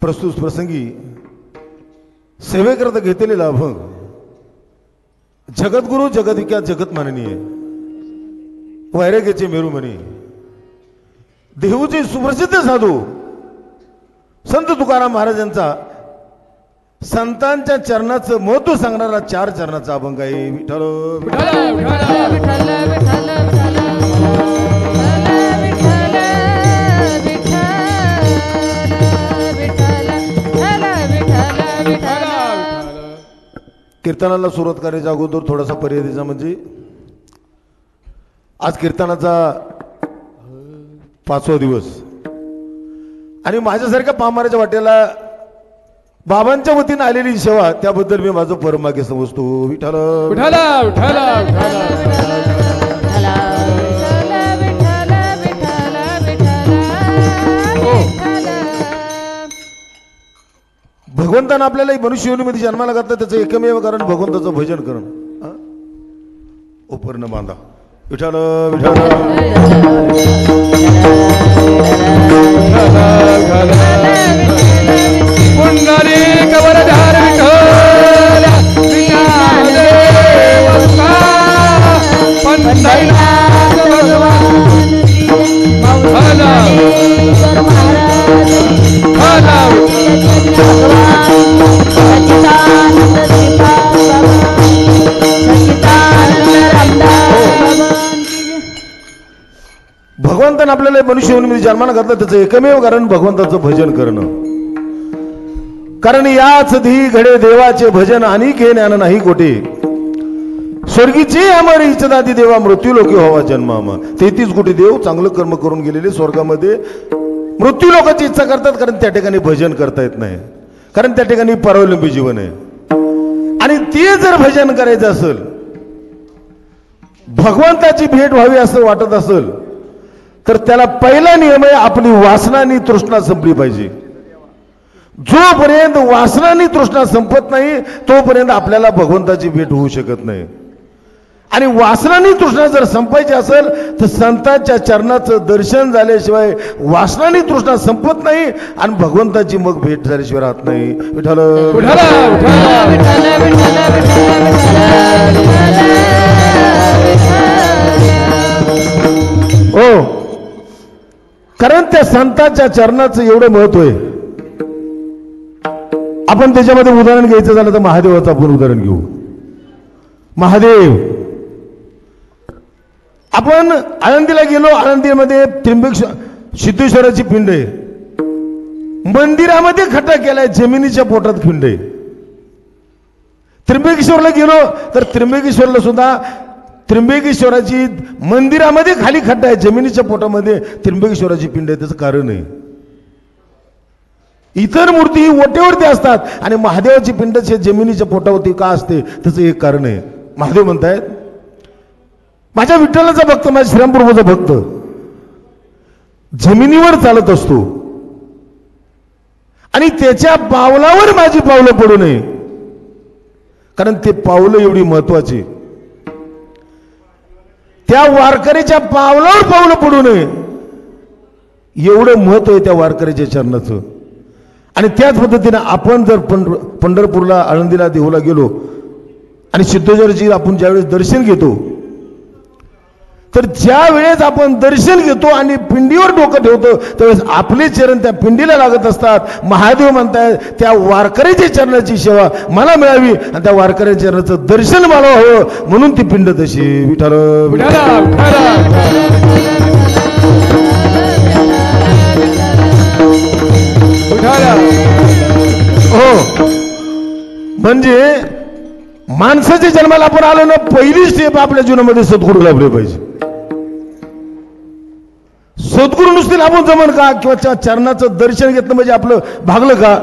प्रस्तुत प्रसंगी सेवेकरता घेतलेला अभंग जगद्गुरु जगद्विख्यात जगत माननीय वैराग्याचे मेरुमणी देहूचे सुप्रसिद्ध साधू संत तुकाराम महाराजांचा संतांच्या चरणाचं महत्व सांगणारा 4 चरणाचा अभंग आहे. विठ्ठल कीर्तनाला सुरुवात करायच्या अगोदर थोडासा पर्याय द्यायचा. म्हणजे आज कीर्तनाचा 5वा दिवस आणि माझ्यासारख्या पामाराच्या वाट्याला बाबांच्या वतीने आलेली सेवा त्याबद्दल मी माझं परमागे समजतो. विठ्ठल भगवंतानं आपल्याला मनुष्य योनीमध्ये जन्माला घातलं त्याचं एकमेव कारण भगवंताचं भजन करणं. उपर्ण बांधा विठ्ठल विठ्ठल पुंडलिक वरदार विठ्ठल पंढरीनाथ भगवंतानं आपल्याला मनुष्य योनीमध्ये जन्माला घातलं त्याचं एकमेव कारण भगवंताचं भजन करणं. कारण याच धी घडे देवाचे भजन आणि के ज्ञान नाही कोटे स्वर्गीचे अमर इच्छदाती देवा मृत्यू लोकी व्हावा जन्मामा. 33 कोटी देव चांगलं कर्म करून गेलेले स्वर्गामध्ये मृत्यू लोकांची इच्छा करतात. कारण त्या ठिकाणी भजन करता येत नाही. कारण त्या ठिकाणी परावलंबी जीवन आहे. आणि ते जर भजन करायचं असेल भगवंताची भेट व्हावी असं वाटत असेल तर त्याला पहिला नियम आहे आपली वासना आणि तृष्णा संपली पाहिजे. जोपर्यंत वासना आणि तृष्णा संपत नाही तोपर्यंत आपल्याला भगवंताची भेट होऊ शकत नाही. आणि वासना आणि तृष्णा जर संपायची असेल तर संतांच्या चरणाचं दर्शन झाल्याशिवाय वासना आणि तृष्णा संपत नाही आणि भगवंताची मग भेट झाल्याशिवाय राहत नाही. विठ्ठल हो, कारण त्या संतांच्या चरणाचं एवढं महत्व आहे. आपण त्याच्यामध्ये उदाहरण घ्यायचं झालं तर महादेवाचं आपण उदाहरण घेऊ. महादेव आपण आळंदीला गेलो. आळंदीमध्ये त्र्यंबक सिद्धेश्वराची पिंड आहे. मंदिरामध्ये खड्डा केलाय जमिनीच्या पोटात खिंड आहे. त्र्यंबकेश्वरला गेलो तर त्र्यंबकेश्वरला सुद्धा त्र्यंबकेश्वराची मंदिरामध्ये खाली खड्डा आहे जमिनीच्या पोटामध्ये त्र्यंबकेश्वराची पिंड आहे. त्याचं कारण आहे इतर मूर्ती ओट्यावरती असतात आणि महादेवाची पिंड जमिनीच्या पोटावरती का असते त्याचं एक कारण आहे. महादेव म्हणतायत माझ्या विठ्ठलाचा भक्त माझ्या श्रीरामप्रभूचा भक्त जमिनीवर चालत असतो आणि त्याच्या पावलावर माझी पावलं पडू नये. कारण ते पावलं एवढी महत्वाची. त्या वारकरीच्या पावलावर पावलं पडू नये एवढं महत्व आहे त्या वारकरीच्या चरणाचं. आणि त्याच पद्धतीने आपण जर पंढरपूरला आळंदीला देहूला गेलो आणि सिद्धेश्वराची आपण ज्यावेळेस दर्शन घेतो तर ज्या वेळेस आपण दर्शन घेतो आणि पिंडीवर डोकं ठेवतो त्यावेळेस आपले चरण त्या पिंडीला लागत असतात. महादेव म्हणतायत त्या वारकऱ्याच्या चरणाची सेवा मला मिळावी आणि त्या वारकऱ्याच्या चरणाचं दर्शन मला हवं म्हणून ती पिंड तशी. विठ्ठल हो, म्हणजे माणसाच्या जन्माला आपण आलो ना पहिली स्टेप आपल्या जीवनामध्ये सद्गुरू लाभले पाहिजे. सद्गुरू नुसते लाभून जमन का किंवा चरणाचं दर्शन घेतलं म्हणजे आपलं भागलं का.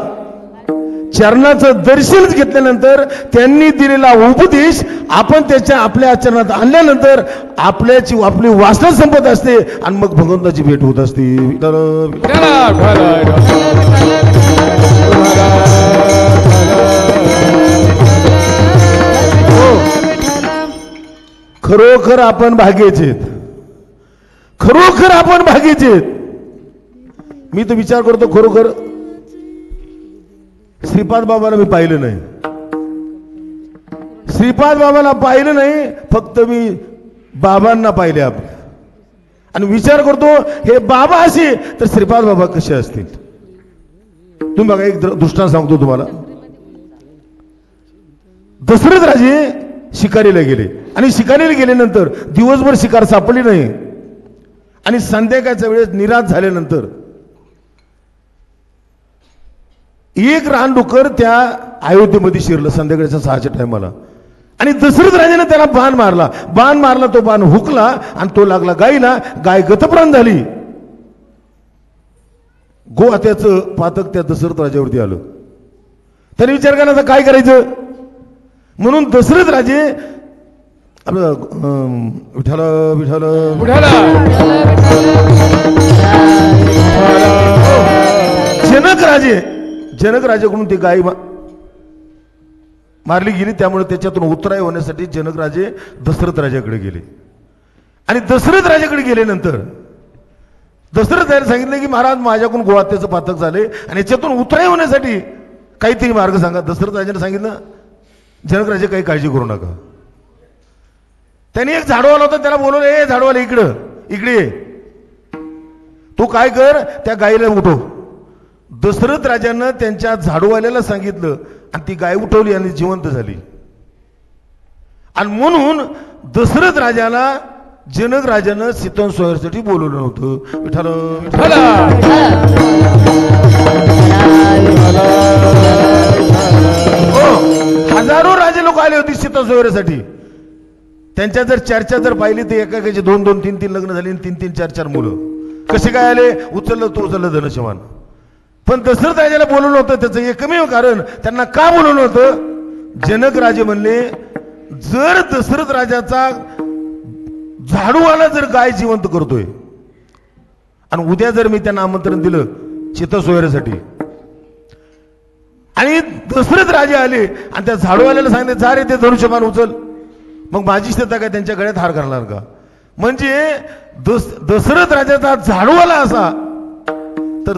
चरणाचं दर्शन घेतल्यानंतर त्यांनी दिलेला उपदेश आपण त्याच्या आपल्या आचरणात आणल्यानंतर आपली वासना संपत असते आणि मग भगवंताची भेट होत असते. खरोखर आपण भाग्याचे, खरोखर आपण भाग्याचे. मी तर विचार करतो खरोखर श्रीपाद बाबाला मी पाहिलं नाही. श्रीपाद बाबाला पाहिलं नाही, फक्त मी बाबांना पाहिले आपल्या. आणि विचार करतो हे बाबा असे तर श्रीपाद बाबा कसे असतील. तुम्ही बघा, एक दृष्टांत सांगतो तुम्हाला. दशरथ राजे शिकारीला गेले आणि शिकारीला गेल्यानंतर दिवसभर शिकार सापडली नाही आणि संध्याकाळच्या वेळेस निराश झाल्यानंतर एक रानडुकर त्या अयोध्येमध्ये शिरलं संध्याकाळच्या 6च्या टायमाला. आणि दशरथ राजाने त्याला बाण मारला, तो बाण हुकला आणि तो लागला गायीला. गाय गतप्राण झाली. गोहत्याचं पातक त्या दशरथ राजावरती आलं. त्याने विचार केला आता काय करायचं. म्हणून दशरथ राजे आपलं विठाल विठाल जनक राजेकडून ती गाय मारली गेली. त्यामुळे त्याच्यातून उतराई होण्यासाठी जनक राजे दशरथ राजाकडे गेले. आणि दशरथ राजाकडे गेल्यानंतर दशरथ राजाने सांगितलं की महाराज माझ्याकडून गोहत्याचं पातक झाले आणि याच्यातून उतराई होण्यासाठी काहीतरी मार्ग सांगा. दशरथ राजाने सांगितलं जनक राजे काही काळजी करू नका. त्यांनी एक झाडवाला होता, त्याला बोलवलं, ए झाडवाला इकडे ये, तू काय कर त्या गायीला उठव. दशरथ राजानं त्यांच्या झाडूवाल्याला सांगितलं आणि ती गाय उठवली आणि जिवंत झाली. आणि म्हणून दशरथ राजाला जनक राजानं शीतन सोयीसाठी बोलवलं नव्हतं. विठाल विठाल. हजारो राजे लोक आले होते शीतन सोयीसाठी. त्यांच्या जर चर्चा जर पाहिली तर एकाचे 2-2, 3-3 लग्न झाली आणि 3-3, 4-4 मुलं. कसे काय आले. उचललं धनशमान. पण दशरथ राजाला बोलवलं होतं त्याचं एकमेव कारण, त्यांना का बोलवलं होतं. जनक राजे म्हणले जर दशरथ राजाचा झाडूवाला जर गाय जिवंत करतोय आणि उद्या जर मी त्यांना आमंत्रण दिलं शीतल सोयऱ्यासाठी आणि दशरथ राजे आले आणि त्या झाडूवाल्याला सांगितलं जा रे ते धनुष्यबाण उचल, मग माझी श्रद्धा काय त्यांच्या गळ्यात हार घालणार का. म्हणजे दशरथ राजाचा झाडूवाला असा तर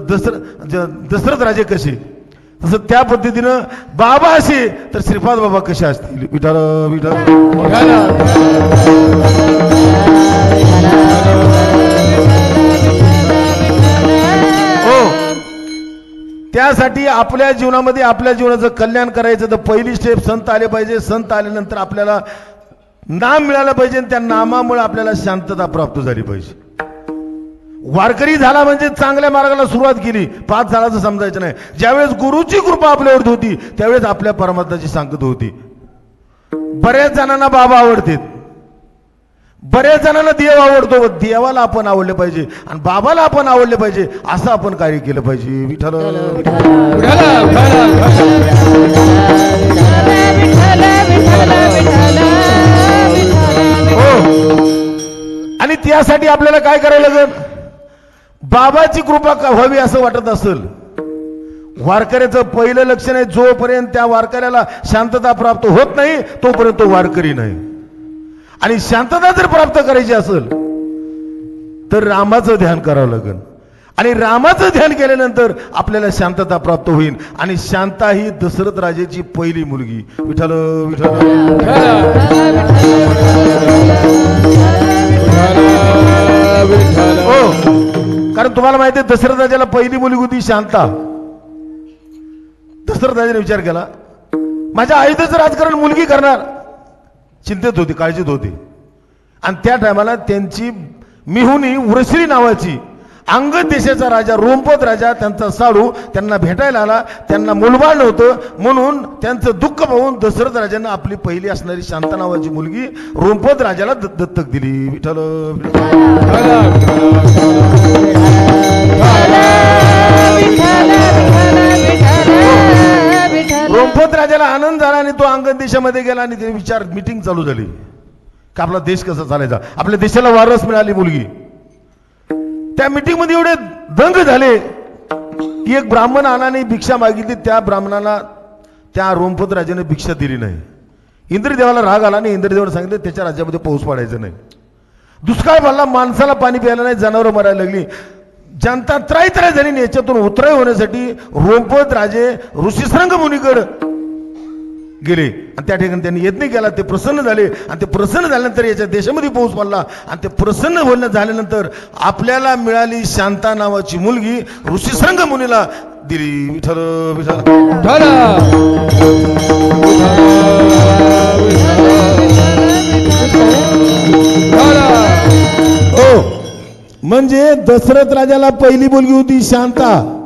दशरथ राजे कसे, तसं त्या पद्धतीनं बाबा असे तर श्रीपाद बाबा कसे असतील. विठाल विठाल. हो, त्यासाठी आपल्या जीवनामध्ये आपल्या जीवनाचं कल्याण करायचं तर पहिली स्टेप संत आले पाहिजे. संत आल्यानंतर आपल्याला नाम मिळालं पाहिजे आणि त्या नामामुळे आपल्याला शांतता प्राप्त झाली पाहिजे. वारकरी झाला म्हणजे चांगल्या मार्गाला सुरुवात केली, पाच झाल्याचं समजायचं नाही. ज्यावेळेस गुरुची कृपा आपल्यावरती होती त्यावेळेस आपल्या परमात्म्याची सांगत होती. बऱ्याच जणांना बाबा आवडतात, बऱ्याच जणांना देव आवडतो. देवाला आपण आवडले पाहिजे आणि बाबाला आपण आवडले पाहिजे असं आपण कार्य केलं पाहिजे. विठ्ठल हो. आणि त्यासाठी आपल्याला काय करायला लागेल, बाबाची कृपा व्हावी असं वाटत असेल. वारकऱ्याचं पहिलं लक्षण आहे जोपर्यंत त्या वारकऱ्याला शांतता प्राप्त होत नाही तोपर्यंत तो वारकरी नाही. आणि शांतता जर प्राप्त करायची असेल तर रामाचं ध्यान करावं लागेल. आणि रामाचं ध्यान केल्यानंतर आपल्याला शांतता प्राप्त होईल. आणि शांता ही दशरथ राजेची पहिली मुलगी. विठ्ठल विठ्ठल. हो, कारण तुम्हाला माहिती आहे दशरथ राजाला पहिली मुलगी होती शांता. दशरथ राजाने विचार केला माझ्या अयोध्येचं राजकारण मुलगी करणार, चिंतेत होती, काळजीत होती. आणि त्या टायमाला त्यांची मिहुनी उरश्री नावाची अंगद देशाचा राजा रोमपद राजा त्यांचा साडू त्यांना भेटायला आला. त्यांना मुलबाळ नव्हतं म्हणून त्यांचं दुःख पाहून दशरथ राजांना आपली पहिली असणारी शांता नावाची मुलगी रोमपद राजाला दत्तक दिली. विठ्ठल रोमपद राजाला आनंद झाला आणि तो अंगद देशामध्ये गेला आणि ते विचार मीटिंग चालू झाली का आपला देश कसा चालायचा, आपल्या देशाला वारस मिळाली मुलगी. त्या मीटिंग मध्ये एवढे दंग झाले की एक ब्राह्मण आणाने भिक्षा मागितली. त्या ब्राह्मणाला त्या रोमपद राजाने भिक्षा दिली नाही. इंद्रदेवाला राग आला आणि इंद्रदेवाला सांगितलं त्याच्या राज्यामध्ये पाऊस पडायचा नाही. दुष्काळ पडला, माणसाला पाणी प्यायला नाही, जनावरं मरायला लागली. जनता त्राय झाली. याच्यातून उतराय होण्यासाठी रोमपत राजे ऋषीश्रंग मुनीकडे गेले आणि त्या ठिकाणी त्यांनी यत्न केला. ते प्रसन्न झाले आणि ते प्रसन्न झाल्यानंतर याच्या देशामध्ये पाऊस पडला आणि ते प्रसन्न होणं झाल्यानंतर आपल्याला मिळाली शांता नावाची मुलगी ऋषीश्रंग मुनीला दिली. विठ्ठल विठ्ठल हो. म्हणजे दशरथ राजाला पहिली मुलगी होती शांता.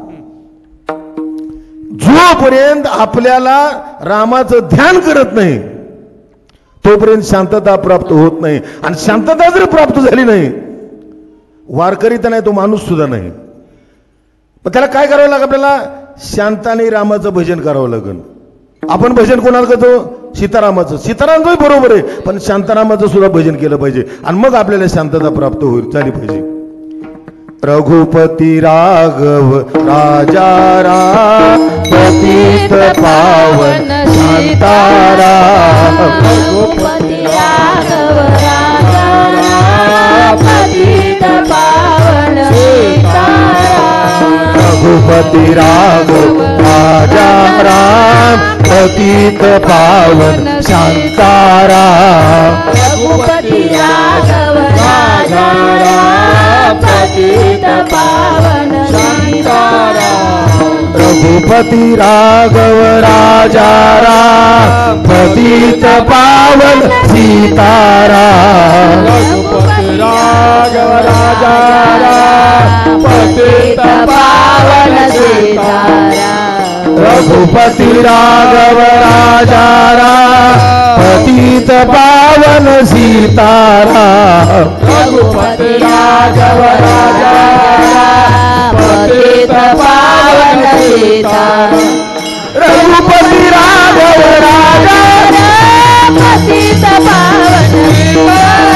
जोपर्यंत आपल्याला रामाचं ध्यान करत नाही तोपर्यंत शांतता प्राप्त होत नाही. आणि शांतता जर प्राप्त झाली नाही वारकरी तर नाही तो माणूस सुद्धा नाही. पण त्याला काय करावं लागेल? आपल्याला शांताने रामाचं भजन करावं लागेल. आपण भजन कोणाला करतो? सीतारामाचं. सीतारामचं बरोबर आहे पण शांतारामाचं सुद्धा भजन केलं पाहिजे आणि मग आपल्याला शांतता प्राप्त होईल झाली पाहिजे. रघुपती राघव राजा राम पतित पावन शांताराम. रघुपती राघव राजा राम पतित पावन सीताराम. रघुपती राघव राजा राम पतित पावन शांताराम. रघुपती राघव राजा राम पतित पावन सीताराम. रघुपती राघव राजा राम पतित पावन सीताराम. रघुपती राघव राजा राम पतित पावन सीताराम. रघुपती राघव राजा राम पतित पावन सीताराम. रघुपती राघव राजा राम पतित पावन सीताराम. रघुपती राघव राजा राम पतित पावन सीताराम. रघुपती राघव राजा राम पतित पावन सीताराम.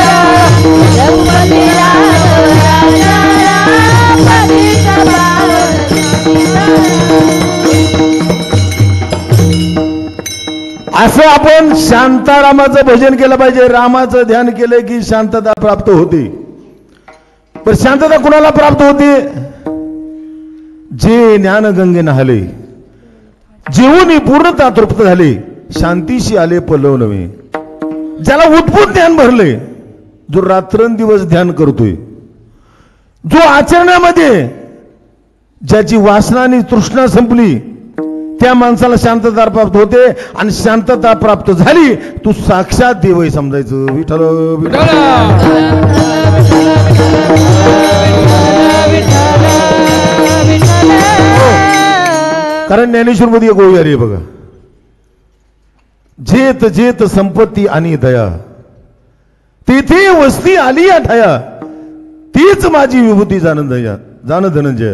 असं आपण शांतारामाचं भजन केलं पाहिजे. रामाचं ध्यान केलं की शांतता प्राप्त होते. पण शांतता कुणाला प्राप्त होते? जे ज्ञानगंगे नहाले जेवून पूर्णता तृप्त झाले शांतीशी आले पल्लव नवे. ज्याला उत्पुत ध्यान भरले, जो रात्रंदिवस ध्यान करतोय, जो आचरणामध्ये ज्याची वासना आणि तृष्णा संपली त्या माणसाला शांतता प्राप्त होते. आणि शांतता प्राप्त झाली तू साक्षात देवही समजायचं. विठ्ठल विठ्ठल. कारण ज्ञानेश्वर मध्ये एक ओळी आहे बघा. जेत जेत संपत्ती आणि दया तेथे वस्ती आली या ठया तीच माझी विभूती जाण धनंजय.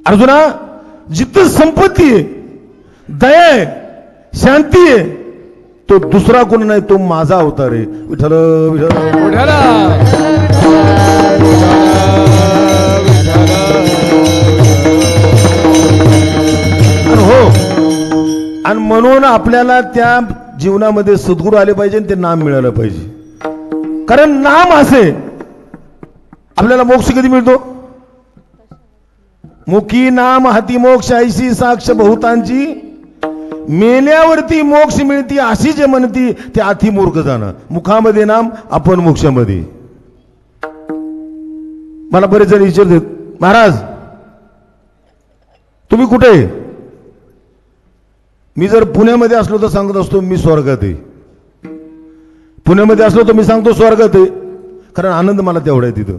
अर्जुना जिथं संपत्ती आहे, दया आहे, शांती आहे, तो दुसरा कोण नाही, तो माझा अवतार आहे. विठ्ठल विठ्ठल. हो. आणि म्हणून आपल्याला त्या जीवनामध्ये सद्गुरू आले पाहिजे आणि ते नाम मिळालं पाहिजे. कारण नाम असे आपल्याला मोक्ष कधी मिळतो? मुखी नाम हाती मोक्ष ऐशी साक्ष बहुतांची. मेल्यावरती मोक्ष मिळती अशी जे म्हणती ते अति मूर्ख जाणं. मुखामध्ये नाम आपण मोक्षामध्ये. मला बरेच जण विचारतात, महाराज तुम्ही कुठे? मी जर पुण्यामध्ये असलो तर सांगत असतो मी स्वर्गात आहे. पुण्यामध्ये असलो तर मी सांगतो स्वर्गात आहे, कारण आनंद मला तेवढा आहे तिथं.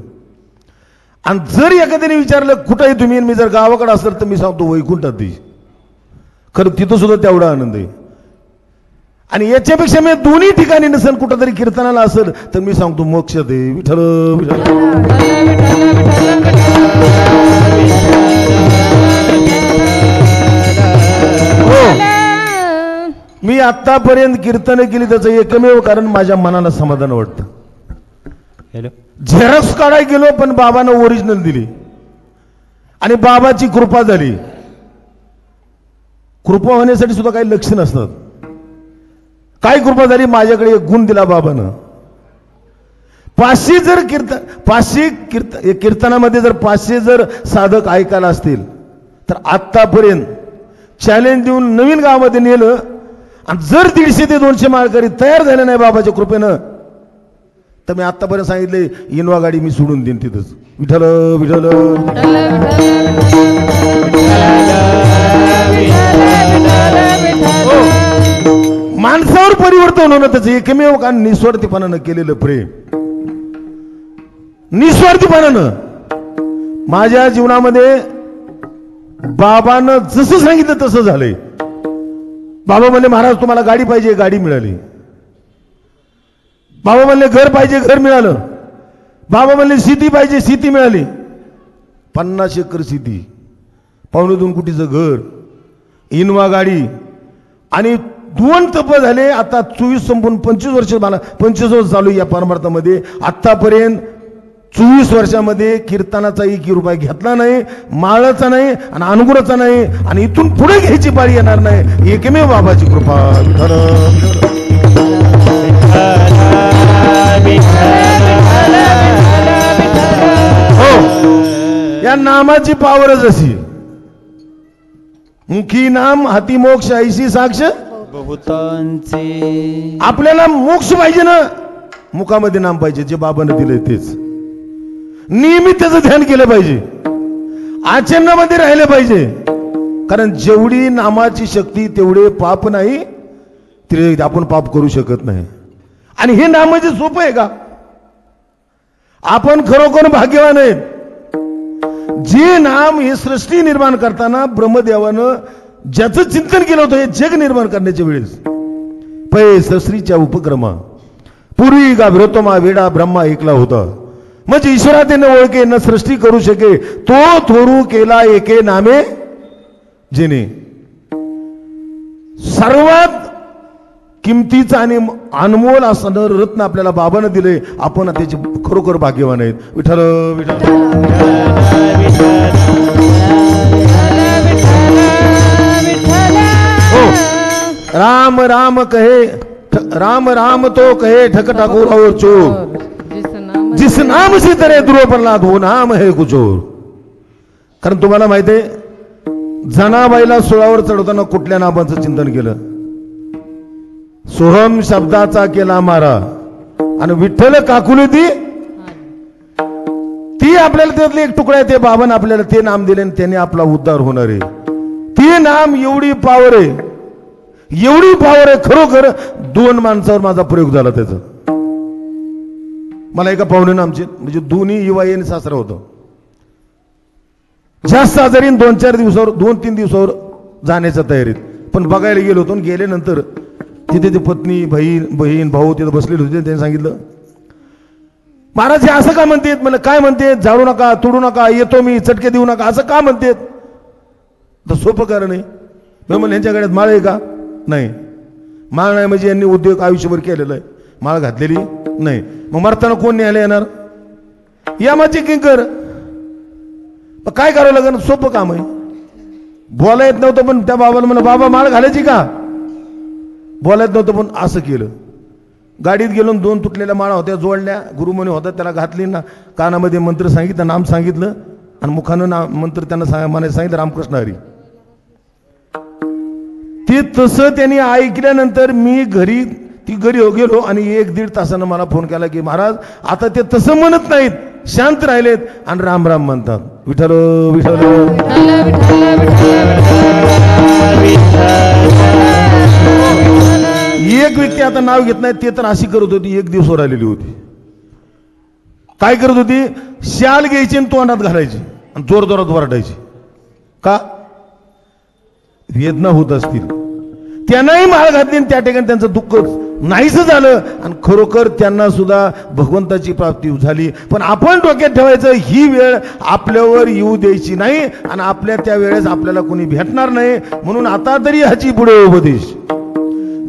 आणि जर एखाद्याने विचारलं कुठं आहे तुम्ही, मी जर गावाकडे असेल तर मी सांगतो वैकुंठात आहे. खरं तिथं सुद्धा तेवढा आनंद आहे. आणि याच्यापेक्षा मी दोन्ही ठिकाणी नसेल कुठं तरी कीर्तनाला असेल तर मी सांगतो मोक्षात आहे. विठ्ठल हो. मी आतापर्यंत कीर्तन केली त्याचं एकमेव कारण माझ्या मनाला समाधान वाटतं. झेरॉक्स काढाय गेलो पण बाबानं ओरिजिनल दिली आणि बाबाची कृपा झाली. कृपा होण्यासाठी सुद्धा काही लक्ष नसतात. काय कृपा झाली? माझ्याकडे एक गुण दिला बाबानं. 500 जर कीर्तनामध्ये जर 500 जर साधक ऐकायला असतील तर आतापर्यंत चॅलेंज देऊन नवीन गावामध्ये नेलं आणि जर 150 ते 200 माळकरी तयार झाले नाही बाबाच्या कृपेनं तर मी आतापर्यंत सांगितले इनोवा गाडी मी सोडून देईन तिथंच. विठ्ठल विठ्ठल माणसावर परिवर्तन होणं त्याचं एकमेव कारण निस्वार्थीपणानं केलेलं प्रेम. निस्वार्थीपणानं माझ्या जीवनामध्ये बाबानं जसं सांगितलं तसं झालंय. बाबा म्हणले महाराज तुम्हाला गाडी पाहिजे, गाडी मिळाली. बाबा म्हणले घर पाहिजे, घर मिळालं. बाबा म्हणले शेती पाहिजे, शेती मिळाली. 50 एकर शेती, 2.25 कोटीचं घर, इनोवा गाडी आणि 2 तप झाले. आता 24 संपून 25 वर्ष, मला 25 वर्ष चालू या परमार्थामध्ये. आतापर्यंत 24 वर्षामध्ये कीर्तनाचा 1 रुपया घेतला नाही, माळाचा नाही आणि अनुग्रहाचा नाही आणि इथून पुढे घ्यायची पाळी येणार नाही. एकमेव बाबाची कृपा. हो, या नामाची पावरच अशी. मुखी नाम हाती मोक्ष ऐशी साक्ष बहुतांचे. आपल्याला मोक्ष पाहिजे ना, मुखामध्ये नाम पाहिजे जे बाबाने दिले तेच. नियमित त्याचं ध्यान केलं पाहिजे, आचरणामध्ये राहिले पाहिजे. कारण जेवढी नामाची शक्ती तेवढे पाप नाही, ते आपण पाप करू शकत नाही. आणि हे नाम म्हणजे सोपं आहे का? आपण खरोखर भाग्यवान आहेत. जे नाम हे सृष्टी निर्माण करताना ब्रह्मदेवानं ज्याचं चिंतन केलं होतं हे जग निर्माण करण्याच्या वेळेस पै सृष्टीच्या उपक्रमा पूर्वी गाभ्रोतमा वेडा ब्रह्मा ऐकला होता. म्हणजे ईश्वरा ते न ओळखे न सृष्टी करू शके तो थोरू केला एके नामे जेने. सर्वात किमतीचं आणि अनमोल असं रत्न आपल्याला बाबानं दिले. आपण त्याचे खरोखर भाग्यवान आहेत. विठ्ठल विठ्ठल हो. राम राम कहे, राम राम तो कहे ठक ठाकूर और चोर, जिस नाम से तरे ध्रुव प्रल्हाद हो नाम है कुचोर. कारण तुम्हाला माहिती आहे जनाबाईला सुळावर चढवताना कुठल्या नामाचं चिंतन केलं? सोहम शब्दाचा केला मारा. आणि विठ्ठल काकुली ती आपल्याला त्यातले एक तुकडा आहे. ते बाबांना आपल्याला ते नाम दिले आणि त्याने आपला उद्धार होणार आहे. ते नाम एवढी पावर आहे, एवढी पावर आहे. खरोखर 2 माणसावर माझा प्रयोग झाला त्याचा. मला एका पाहुण्यानं आमचे म्हणजे दोन्ही युवाई आणि सासरा होतं. जास्त आजारी 2-4 दिवसावर 2-3 दिवसावर जाण्याच्या तयारीत. पण बघायला गेलो होतो. गेल्यानंतर तिथे ते पत्नी बहीण भाऊ तिथे बसलेले होते. त्यांनी सांगितलं महाराज हे असं का म्हणतेत? मला काय म्हणते? झाडू नका, तोडू नका, येतो मी, चटके देऊ नका, असं का म्हणतेत? तर सोपं कारण आहे. मी म्हणलं यांच्या गळ्यात माळ आहे का? नाही. माळ नाही म्हणजे यांनी उद्योग आयुष्यभर केलेला आहे, माळ घातलेली नाही. मग मरताना कोण न्यायला येणार? या माझी किंकर. काय करावं लागेल? सोपं काम आहे. बोला येत नव्हतं पण त्या बाबाला म्हणलं बाबा माळ घालायची का? बोलायत नव्हतं पण असं केलं. गाडीत गेलो, 2 तुटलेल्या माळा होत्या, जोडल्या, गुरुमुनी होता, त्याला घातली ना, कानामध्ये मंत्र सांगितलं, नाम सांगितलं आणि मुखानं नाम मंत्र त्यांना म्हणायला सांगितलं रामकृष्ण हरी. ते तसं त्यांनी ऐकल्यानंतर मी घरी गेलो आणि 1-1.5 तासानं मला फोन केला की महाराज आता ते तसं म्हणत नाहीत, शांत राहिलेत आणि राम राम म्हणतात. विठ्ठल विठ्ठल. एक व्यक्ती आता नाव घेत नाही ते तर अशी करत होती. 1 दिवसावर आलेली होती. काय करत होती? शाल घ्यायची आणि तोंडात घालायची आणि जोर जोरात वरडायची. का? वेदना होत असतील. त्यांनाही माळ घातली आणि त्या ठिकाणी त्यांचं दुःख नाहीच झालं आणि खरोखर त्यांना सुद्धा भगवंताची प्राप्ती झाली. पण आपण डोक्यात ठेवायचं ही वेळ आपल्यावर येऊ द्यायची नाही आणि आपल्या त्या वेळेस आपल्याला कोणी भेटणार नाही. म्हणून आता तरी ह्याची पुढे उपदेश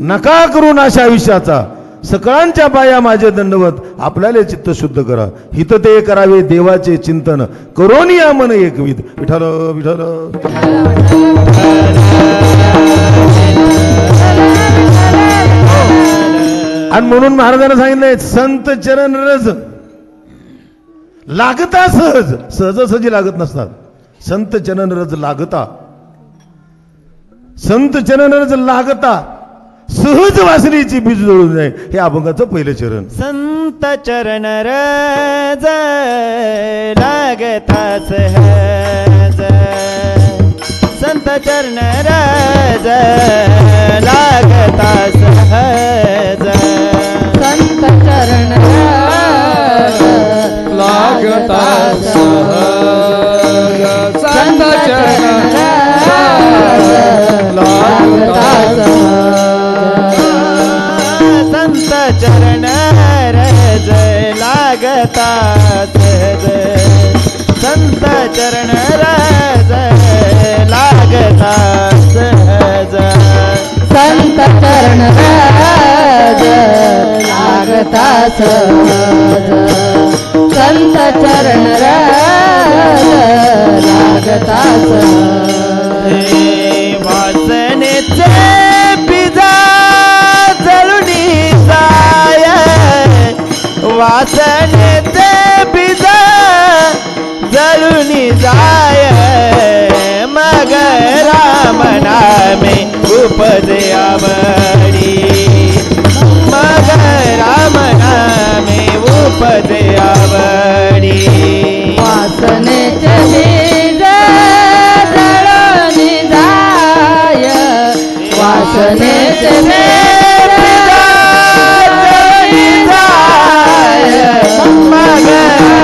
नका करू नाशा आयुष्याचा, सकळांच्या पाया माझे दंडवत, आपल्याला चित्त शुद्ध करा, हित ते करावे देवाचे चिंतन, करोनी या मन एकविध. विठ्ठल विठ्ठल. आणि म्हणून महाराजांना सांगितलंय संत चरण रज लागता सहज, सहजासहजी लागत नसतात. संत चरण रज लागता, संत चरण रज लागता, सहज वासनेची बीज जोडून जाईल. हे अभंगाचं पहिलं चरण. संत चरण रज लागता सहज, संत चरण रज लागता सहज, संत चरण लागता सहज, संत चरण लागता संत चरण रज लागता सहज, संत चरण रज लागता सहज, संत चरण रज लागता सहज, संत चरण रज लागता सहज. वासनेचे बीजा जळुनी जाय, वासनेचे बीजा जळुनी जाय, मग राम नामे उपजे आवडी, मग राम नामे उपजे आवडी. वासनेचे बीज जळून जाय, वासनेचे बीज जळून जाय, मग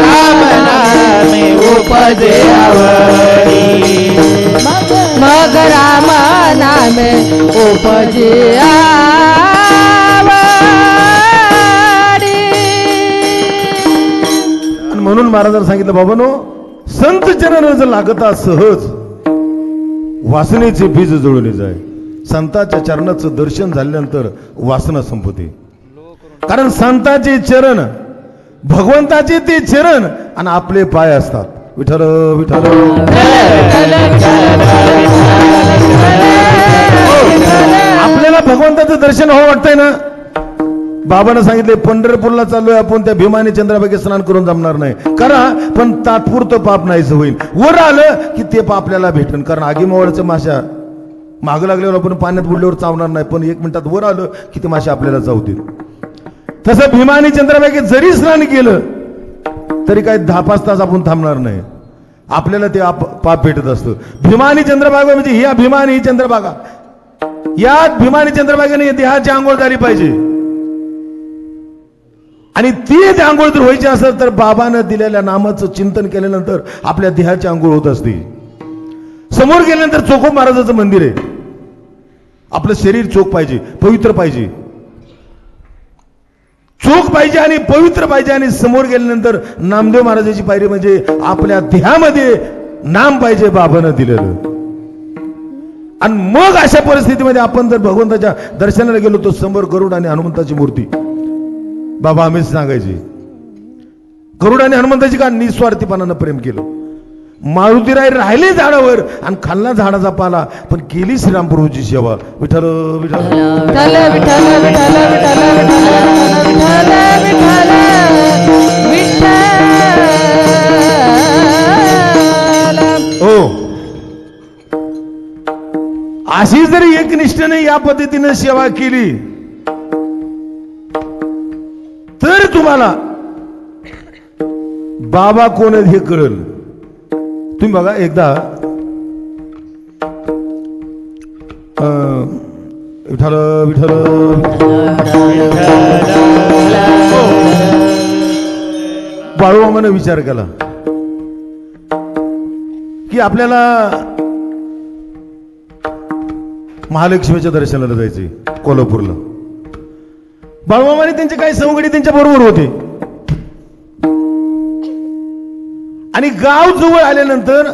राम नामे उपजे आवडी, मग राम नामे उपजे आवडी. आणि म्हणून महाराजांनी सांगितलं, बाबांनो, संत चरण रज लागता सहज, वासनेचे बीज जोडून जाय. संतांच्या चरणाचं दर्शन झाल्यानंतर वासना संपते. कारण संतांचे चरण, भगवंताचे ते चरण आणि आपले पाय असतात. विठ्ठल विठ्ठल. आपल्याला भगवंताचं दर्शन हो वाटतंय ना. बाबांना सांगितले पंढरपूरला चाललोय आपण, त्या भीमाने चंद्राबागे स्नान करून जमणार नाही. करा, पण तात्पुरतं पाप नाहीच होईल. वर आलं की ते पाप आपल्याला भेटन. कारण आगीमावळच्या माशा माग लागल्यावर आपण पाण्यात बुडल्यावर चावणार नाही, पण 1 मिनिटात वर आलं की ते माशा आपल्याला चावतील. तसं भीमाने चंद्राबागे जरी स्नान केलं तरी काही 10-5 तास आपण थांबणार नाही. आपल्याला ते पाप भेटत असतं. भीमानी चंद्रभागा म्हणजे ह्या भीमानी चंद्रभागा, या भीमानी चंद्रभागेने देहाची आंघोळ झाली पाहिजे. आणि ती आंघोळ जर व्हायची असेल तर बाबानं दिलेल्या नामाचं चिंतन केल्यानंतर आपल्या देहाची आंघोळ होत असते. समोर गेल्यानंतर चोखोबा महाराजाचं मंदिर आहे. आपलं शरीर चोख पाहिजे, पवित्र पाहिजे, चोख पाहिजे आणि पवित्र पाहिजे. आणि समोर गेल्यानंतर नामदेव महाराजाची पायरी म्हणजे आपल्या देहामध्ये नाम पाहिजे बाबानं दिलेलं. आणि मग अशा परिस्थितीमध्ये आपण जर भगवंताच्या दर्शनाला गेलो तर समोर गरुड आणि हनुमंताची मूर्ती. बाबा आम्हीच सांगायची, गरुड आणि हनुमंताची का निस्वार्थीपणानं प्रेम केलं. मारुतीराय राहिले झाडावर आणि खाल्ला झाडाचा पाला, पण केली श्रीरामप्रभूची सेवा. विठ्ठल विठ्ठल विठ्ठल विठ्ठल विठ्ठल विठ्ठल विठ्ठल विठ्ठल विठ्ठल. हो, अशी जरी एकनिष्ठेने या पद्धतीने सेवा केली तर तुम्हाला बाबा कोण आहेत हे कळेल. तुम्ही बघा एकदा विठ्ठल विठ्ठल बाळूमामाने विचार केला की आपल्याला महालक्ष्मीच्या दर्शनाला जायचे कोल्हापूरला. बाळूमामाने त्यांचे काही सवंगडी त्यांच्या बरोबर होते. आणि गाव जवळ आल्यानंतर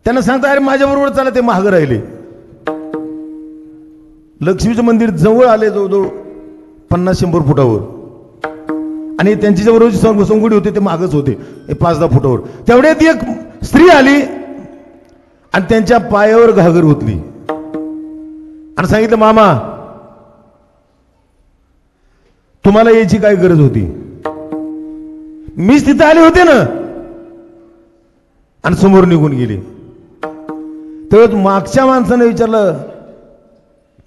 त्यांना सांगता, अरे माझ्या बरोबर चला, ते महाग राहिले. लक्ष्मीचं मंदिर जवळ आले, जवळजवळ 50-100 फुटावर. आणि त्यांची बरोबरची सवंगडी होते ते मागच होते 5-10 फुटावर. तेवढ्यात एक स्त्री आली आणि त्यांच्या पायावर घागर होतली आणि सांगितलं, मामा तुम्हाला याची काय गरज होती. मीच तिथं आले होते ना आणि समोर निघून गेले. तेव्हा मागच्या माणसाने विचारलं,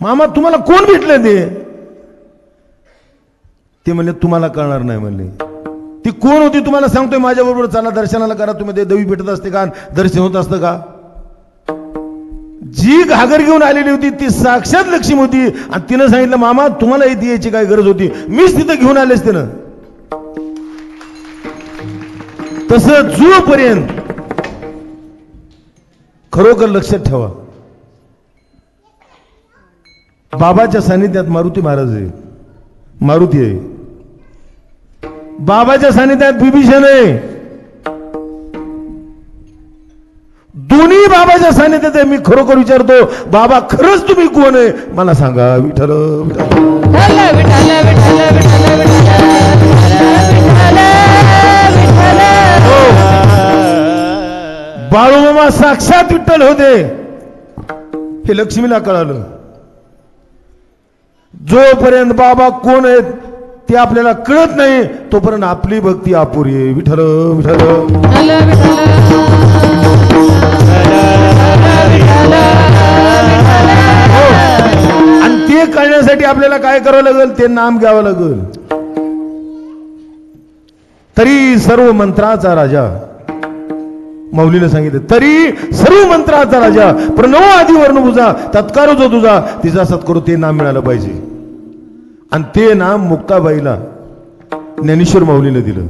मामा तुम्हाला कोण भेटलं ते म्हणले तुम्हाला कळणार नाही म्हणले. ती कोण होती तुम्हाला सांगतोय, माझ्या बरोबर चला दर्शनाला करा. तुम्ही ते देवी भेटत असते का, दर्शन होत असतं का? जी घागर घेऊन आलेली होती ती साक्षात लक्ष्मी होती आणि तिनं सांगितलं मामा तुम्हाला इथे यायची काय गरज होती, मीच तिथं घेऊन आलेच तिनं. तसं जोपर्यंत खरोखर लक्षात ठेवा, बाबाच्या सानिध्यात मारुती महाराज आहे, मारुती आहे. बाबाच्या सानिध्यात बिभीषण आहे, दोन्ही बाबाच्या सानिध्यात आहे. मी खरोखर विचारतो बाबा खरंच तुम्ही कोण आहे मला सांगा. विठ्ठल विठ्ठल विठ्ठल विठ्ठल विठ्ठल विठ्ठल. बाळूमामा साक्षात विठ्ठल होते हे लक्ष्मीला कळालं. जोपर्यंत बाबा कोण आहेत ते आपल्याला कळत नाही तोपर्यंत आपली भक्ती अपुरी आहे. विठ्ठल विठ्ठल. आणि ते कळण्यासाठी आपल्याला काय करावं लागेल, ते नाम घ्यावं लागेल. तरी सर्व मंत्राचा राजा, मौलीने सांगितलं, तरी सर्व मंत्राचा राजा प्रणव आदी वर्णभुजा तत्कारो जो तुझा तिचा सत्करू, ते नाम मिळालं पाहिजे. आणि ते नाम मुक्ताबाईला ज्ञानेश्वर माऊलीने दिलं.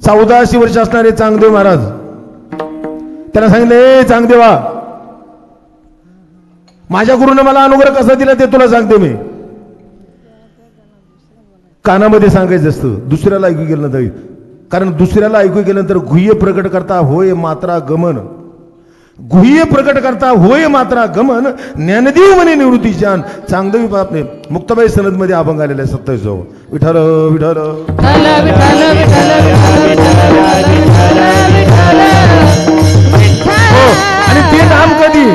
1400 वर्ष असणारे चांगदेव महाराज त्यांना सांगितलं, ए चांगदेवा, माझ्या गुरुने मला अनुग्रह कसा दिला ते तुला सांगते मी. कानामध्ये सांगायचं असतं, दुसऱ्याला ऐकू गेलं नाही. कारण दुसऱ्याला ऐकू गेल्यानंतर गुह्य प्रकट करता होय मात्रा गमन, गुह्य प्रकट करता होय मात्रा गमन, ज्ञानदेव म्हणे निवृत्तीजान. चांगदेवी बापने मुक्ताबाई सनद मध्ये अभंग आलेला आहे 27 जो. विठ्ठल विठ्ठल. आणि ते नाम कधी,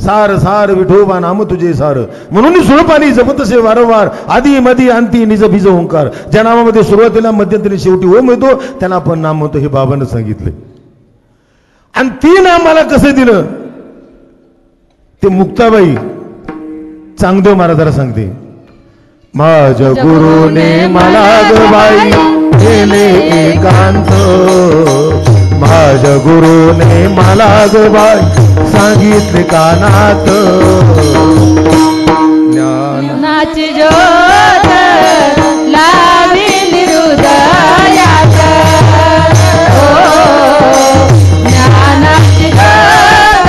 सार सार विठोबा नाम तुझे सार, म्हणून सुळपाणी जपतसे वारंवार, आधी मधी अंती निज बीज ओंकार. ज्या नामामध्ये सुरुवातीला मध्यंतरी शेवटी ओम येतो त्याला आपण नाम म्हणतो, हे बाबांना सांगितले. आणि ते नाम मला कसं दिलं ते मुक्ताबाई चांगदेव महाराजाला सांगते. माझ्या गुरुने मला ग बाई केले एकांत, माझ्या गुरुने मला ग बाई सांगितले कानात, ज्ञानाची ज्योत लाविली हृदयात, ज्ञानाची ज्योत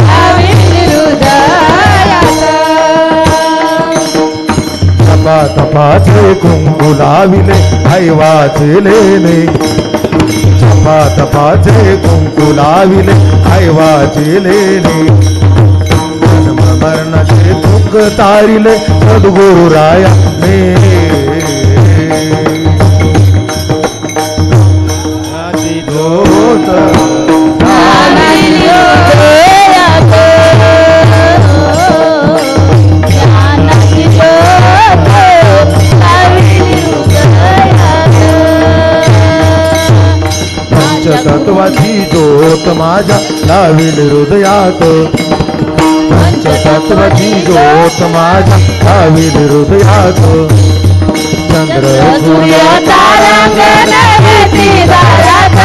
लाविली हृदयात. तपा तपाचे कुंकू लाविले आई वाचलेले, तपा तपाचे कुंकू लाविले आई वाचलेले, जन्म मरणाचे दुःख तारिले सद्गुरुराया ने. पंचतत्वाची ज्योत माझ्या लाविल हृदयात, पंचतत्वाची ज्योत माझ्या लाविल हृदयात. चंद्र सूर्य तारांगण येती दारात,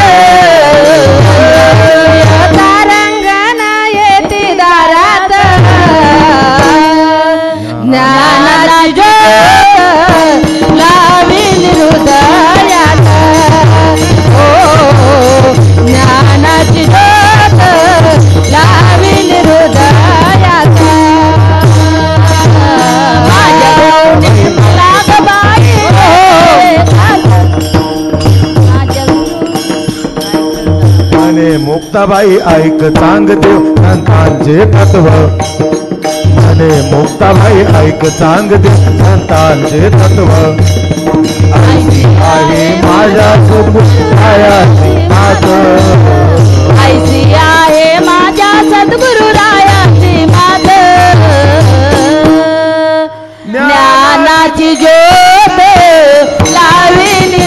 तारांगण येती दारात, ज्ञानाची ज्योत लाविली हृदयात, ज्ञानाची ज्योत लाविली हृदयात. माझ्या गुरुने मला ग बाई, म्हणे मुक्ताबाई ऐक चांगदेव संतांचे तत्व, म्हणे मुक्ताबाई ऐक चांगदेव संतांचे तत्व. ऐसी आहे माझ्या सद्गुरुरायाची मात, ऐसी आहे माझ्या सद्गुरुरायाची मात, ज्ञानाची ज्योत लाविली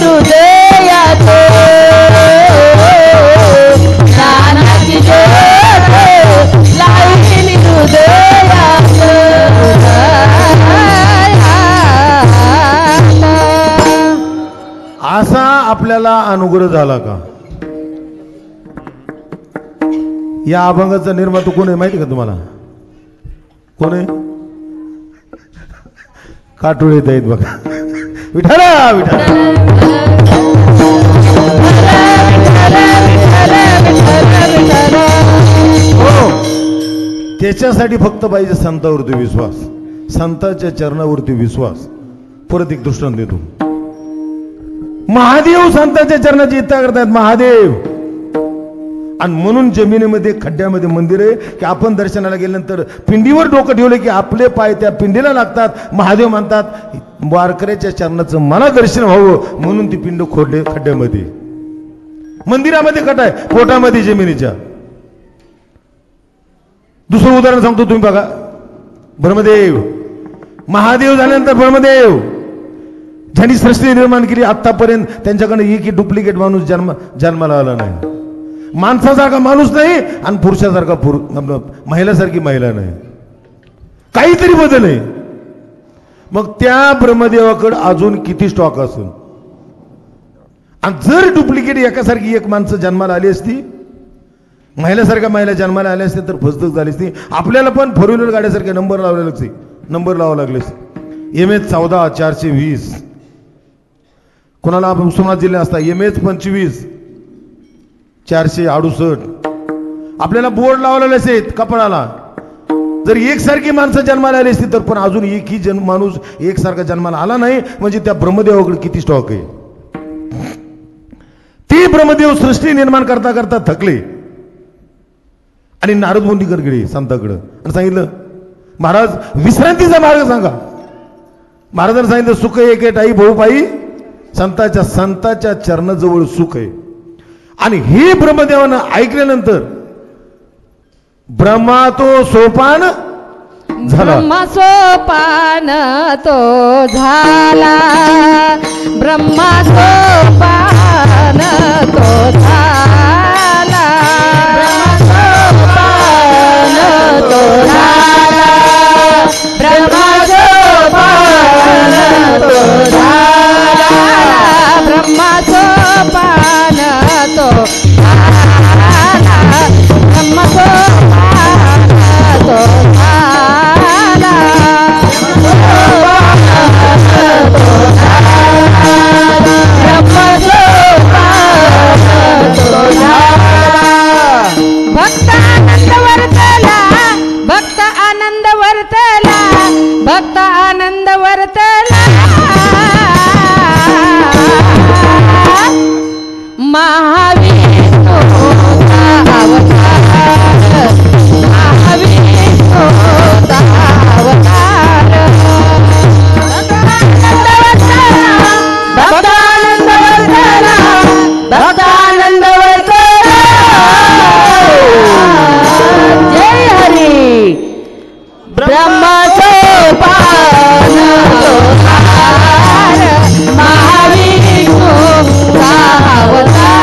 आपल्याला अनुग्रह झाला का? या अभंगाचा निर्माता कोण आहे माहिती का तुम्हाला? कोण आहे? काटोळे येत आहेत बघा. विठाला विठाला. हो, त्याच्यासाठी फक्त पाहिजे संतावरती विश्वास, संतांच्या चरणावरती विश्वास. परत एक दृष्टांत देतो. महादेव संतांच्या चरणाची इच्छा करतात, महादेव. आणि म्हणून जमिनीमध्ये खड्ड्यामध्ये मंदिर आहे की आपण दर्शनाला गेल्यानंतर पिंडीवर डोकं ठेवलं की आपले पाय त्या पिंडीला लागतात. महादेव म्हणतात वारकऱ्याच्या चरणाचं मला दर्शन व्हावं म्हणून ती पिंड खोडले खड्ड्यामध्ये. मंदिरामध्ये खड्डा आहे, पोटामध्ये जमिनीच्या. दुसरं उदाहरण सांगतो, तुम्ही बघा. ब्रह्मदेव, महादेव झाल्यानंतर ब्रह्मदेव ज्यांनी सृष्टी निर्माण केली आतापर्यंत त्यांच्याकडे एक डुप्लिकेट माणूस जन्माला आला नाही. माणसासारखा माणूस नाही आणि पुरुषासारखा महिलासारखी महिला नाही. काहीतरी बदल आहे. मग त्या ब्रह्मदेवाकडे अजून किती स्टॉक असेल? आणि जर डुप्लिकेट एकासारखी एक माणसं जन्माला आली असती, महिलासारख्या महिला जन्माला आल्या असते तर फसदक झाली असती. आपल्याला पण फोर व्हीलर गाड्यासारखे नंबर लावले लागते, नंबर लावा लागले असते. MS 14 420, कोणाला उस्मानाबाद जिल्हा असता MS 25 468. आपल्याला बोर्ड लावलेले आहेत कपाळाला. जर एकसारखी माणसं जन्माला आली असती तर पण अजून एकही माणूस एकसारखा जन्माला आला नाही, म्हणजे त्या ब्रह्मदेवाकडे किती स्टॉक आहे. ते ब्रह्मदेव सृष्टी निर्माण करता करता थकले आणि नारद मुनीकडे गेले संताकडे आणि सांगितलं, महाराज विश्रांतीचा मार्ग सांगा. महाराजांनी सांगितलं, सुख एक टाई भाऊ पायी, संताच्या चरणाजवळ सुख आहे. आणि हे ब्रह्मदेवानं ऐकल्यानंतर ब्रह्मा तो सोपान झाला. ब्रह्मा सोपान तो झाला, ब्रह्मा सोपान तो झाला, सोपान तो झाला, ब्रह्मा सोपान तो झाला, ब्रह्मा सोपान तो झाला, ब्रह्मा सोपान तो झाला, ब्रह्मा सोपान तो झाला. भक्त आनंद वर्तला, भक्त आनंद वर्तला, भक्त आनंद वर्तला, महाविष्णूचा अवतार, महाविष्णूचा अवतार. भक्त आनंद वर्तला, भक्त आनंद वर्तला, जय हरी. ब्रह्मा सोपान तो झाला, महाविष्णूचा अवतार.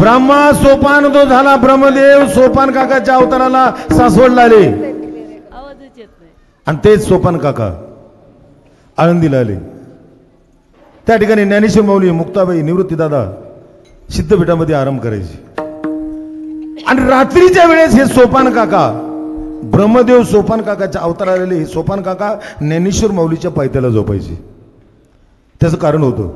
ब्रह्मा सोपान तो झाला. ब्रह्मदेव सोपान काकाच्या अवताराला सासवडला आले आणि तेच सोपान काका आळंदीला आले. त्या ठिकाणी ज्ञानेश्वर माऊली, मुक्ताबाई, निवृत्तीदादा सिद्धपीठामध्ये आराम करायचे. आणि रात्रीच्या वेळेस हे सोपान काका, ब्रह्मदेव सोपान काकाच्या अवताराला आलेले हे सोपान काका ज्ञानेश्वर माऊलीच्या पायथ्याला झोपायचे. त्याचं कारण होतं,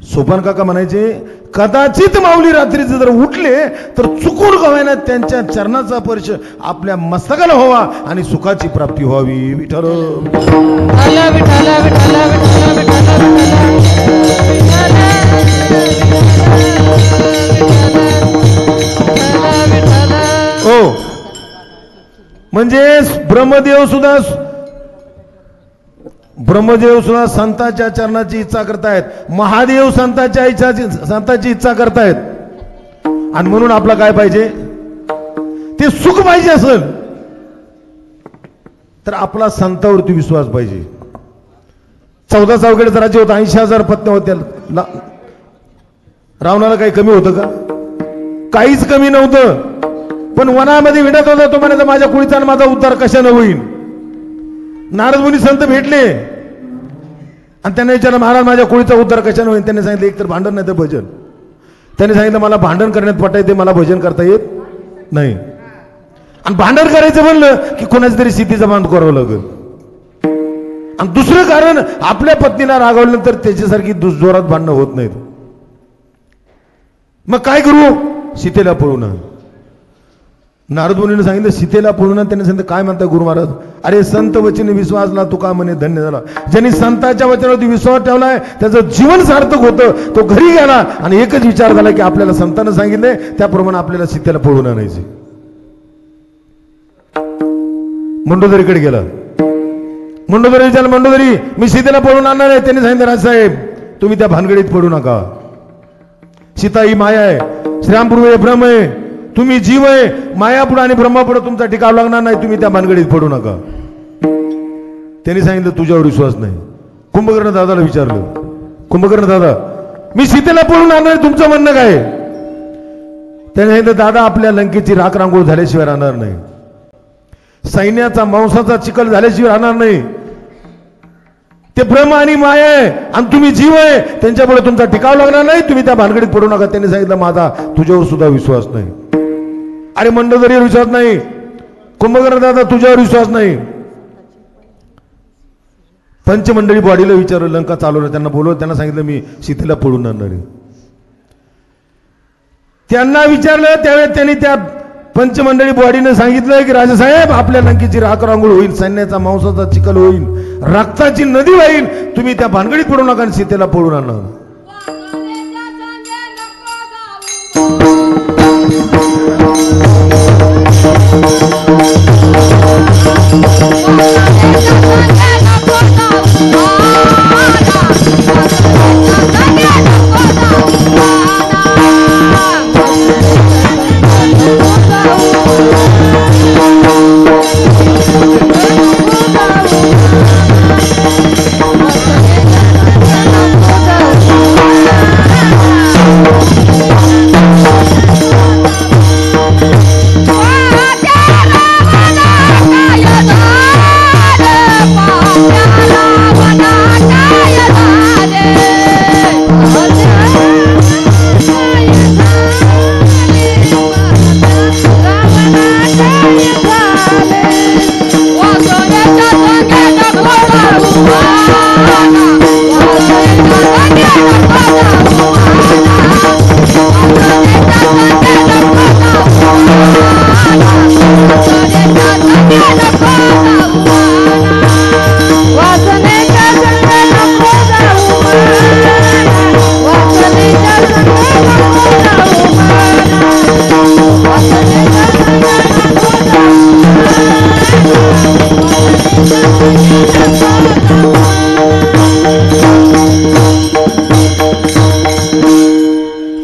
सोपान काका म्हणायचे कदाचित माऊली रात्रीचे जर उठले तर चुकून गव्हायना त्यांच्या चरणाचा स्पर्श आपल्या मस्तकाला व्हावा आणि सुखाची प्राप्ती व्हावी. विठ्ठल विठ्ठल विठ्ठल विठ्ठल विठ्ठल विठ्ठल. हो, म्हणजे ब्रह्मदेव सुद्धा संतांच्या चरणाची इच्छा करतायत. महादेव संतांची इच्छा करतायत. आणि म्हणून आपला काय पाहिजे, ते सुख पाहिजे असेल तर आपला संतावरती विश्वास पाहिजे. 14 चौघड्याचं राज्य होतं, 80,000 पत्न्या होत्या. रावणाला काही कमी होतं का? काहीच कमी नव्हतं. पण वनामध्ये विडत होता तो म्हणायचा माझ्या कुळीचा आणि माझा उद्धार कशानं होईल. नारद मुनी संत भेटले आणि त्यांना विचारलं महाराज माझ्या कोळीचा उद्धार कशाने होईल? त्यांनी सांगितलं एक तर भांडण नाही तर भजन. त्यांनी सांगितलं मला भांडण करण्यात पटा येते, मला भजन करता येत नाही. आणि भांडण करायचं म्हणलं की कोणाची तरी स्थितीचा बांध करावं लागेल. आणि दुसरं कारण आपल्या पत्नीला रागवल्यानंतर त्याच्यासारखी जोरात भांडणं होत नाहीत. मग काय करू? सीतेला पळून आण. नारद मुनीने सांगितलं सीतेला पळून आण. त्यांनी सांगितलं काय म्हणताय गुरु महाराज? अरे संत वचनी विश्वासला तुका म्हणे धन्य झाला. ज्यांनी संतांच्या वचनावरती विश्वास ठेवलाय त्याचं जीवन सार्थक होतं. तो घरी गेला आणि एकच विचार झाला की आपल्याला संतांना सांगितले त्याप्रमाणे आपल्याला सीतेला पळून आणायचे. मंडोदरीकडे गेला. मंडोदरी विचारलं मंडोदरी मी सीतेला पळून आणणार आहे. त्यांनी सांगितलं राजसाहेब तुम्ही त्या भानगडीत पडू नका. सीता ही माया आहे, श्रीरामपूर्व हे भ्रम आहे, तुम्ही जीव आहे. मायापुढे आणि ब्रह्मापुढे तुमचा टिकाव लागणार नाही, तुम्ही त्या भानगडीत पडू नका. त्यांनी सांगितलं तुझ्यावर विश्वास नाही. कुंभकर्ण दादाला विचारलं कुंभकर्ण दादा मी सीतेला पळून आणणार आहे, तुमचं म्हणणं काय? त्याने सांगितलं दादा आपल्या लंकेची राख रांगोळ झाल्याशिवाय राहणार नाही, सैन्याचा मांसाचा चिखल झाल्याशिवाय राहणार नाही. ते ब्रह्म आणि माया आहे आणि तुम्ही जीव आहे, त्यांच्यापुढे तुमचा टिकाव लागणार नाही, तुम्ही त्या भानगडीत पडू नका. त्यांनी सांगितलं माझा तुझ्यावर सुद्धा विश्वास नाही. अरे मंडोदरीवर विश्वास नाही, कुंभकर्ण दादा तुझ्यावर विश्वास नाही. पंचमंडळी बॉडीला विचारलं लंका चालवलं, त्यांना बोलवलं, त्यांना सांगितलं मी सीतेला पळून आणणार आहे. त्यांना विचारलं त्यावेळेस त्यांनी त्या पंचमंडळी बॉडीने सांगितलं की राजासाहेब आपल्या लंकेची राख रांगोळ होईल, सैन्याचा मांसाचा चिखल होईल, रक्ताची नदी वाईल, तुम्ही त्या भानगडीत पडू नका आणि सीतेला पळून आणा.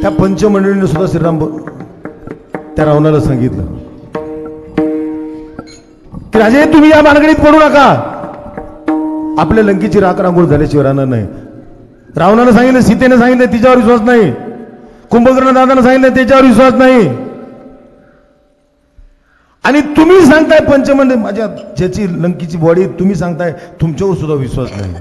त्या पंचमंडळीने सुद्धा श्रीराम त्या रावणाला सांगितलं की राजे तुम्ही या भानगडीत पडू नका, आपल्या लंकेची राख रांगोळ झाल्याशिवाय राहणार नाही. रावणानं सांगितलं, सीतेने सांगितलं तिच्यावर विश्वास नाही, कुंभकर्ण दादानं सांगितलं त्याच्यावर विश्वास नाही, आणि तुम्ही सांगताय पंचमंडळ माझ्या ज्याची लंकेची बॉडी तुम्ही सांगताय तुमच्यावर सुद्धा विश्वास नाही.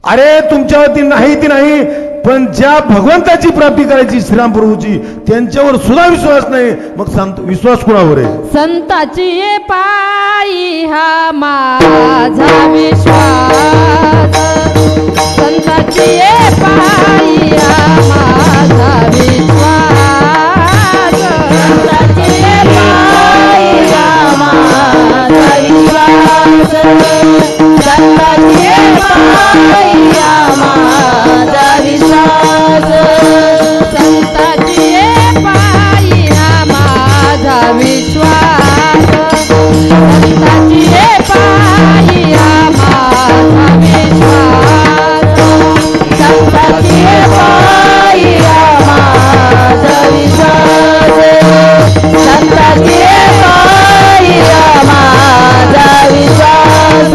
अरे तुमच्यावरती नाही ती नाही, पण ज्या भगवंताची प्राप्ती करायची श्रीराम प्रभूची त्यांच्यावर सुद्धा विश्वास नाही, मग विश्वास कुणावर आहे? संताची ये पायी हा माझा विश्वास, संताची ये पायी हा माझा विश्वास, संताची ये पायी हा माझा विश्वास, संताची ये पायी हा माझा विश्वास, संताची ये पायी हा माझा विश्वास, संताची ये पायी हा माझा विश्वास, संताची ये पायी हा माझा विश्वास, संताची ये पायी हा माझा विश्वास,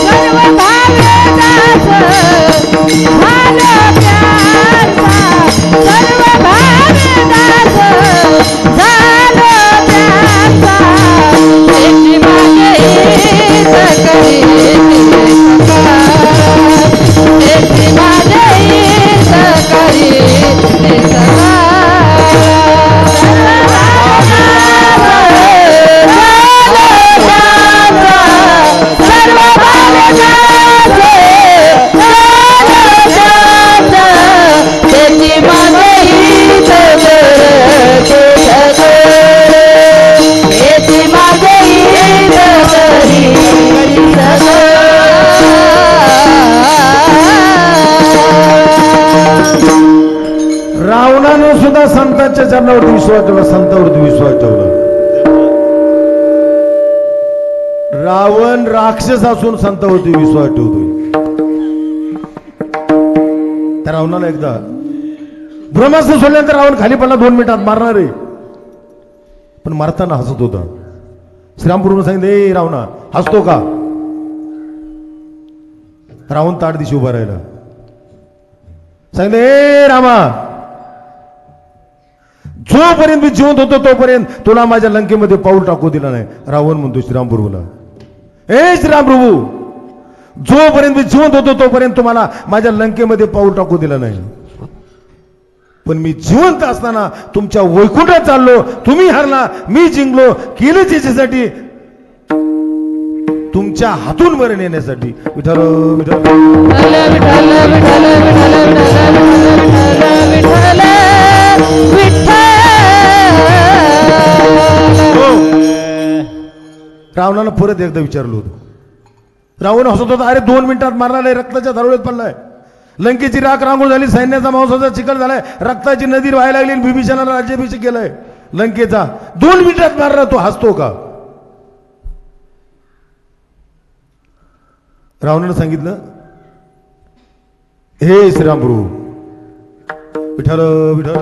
सर्व भावेचा रावणानं सुद्धा संतांच्या चरणावरती विश्वास ठेवला, संतावरती विश्वास ठेवला. रावण राक्षस असून संतावरती विश्वास ठेवतोय. त्या रावणाला एकदा ब्रह्मास्त्र सोडल्यानंतर रावण खाली पडला, 2 मिनिटात मारणार आहे, पण मारताना हसत होता. श्रीरामपूरनं सांगितलं, ए रावणा हसतो का? रावण ताट दिशी उभा राहिला. सांगितलं, ए रामा, जोपर्यंत मी जिवंत होतो तोपर्यंत तुला माझ्या लंकेमध्ये पाऊल टाकू दिला नाही. रावण म्हणतो श्रीरामप्रभूला, ए श्रीरामप्रभू, जोपर्यंत मी जिवंत होतो तोपर्यंत तुम्हाला माझ्या लंकेमध्ये पाऊल टाकू दिला नाही, पण मी जिवंत असताना तुमच्या वैकुंठात चाललो, तुम्ही हरला, मी जिंकलो, केलं त्याच्यासाठी, तुमच्या हातून मरण येण्यासाठी. विठ्ठल विठ्ठल रावणाला परत एकदा विचारलं होतं. रावण हसत होता, अरे 2 मिनिटात मारणार आहे, रक्ताच्या धारोळ्यात पडलाय, लंकेची राख रांगोळ झाली, सैन्याचा मांसाचा चिखल झालाय, रक्ताची नदी व्हायला लागली, बिभीषणाला राज्याभिषेक केलाय लंकेचा, 2 मिनिटात मारला, तो हसतो का? रावणानं सांगितलं, हे श्रीरामप्रभू, विठ्ठल विठ्ठल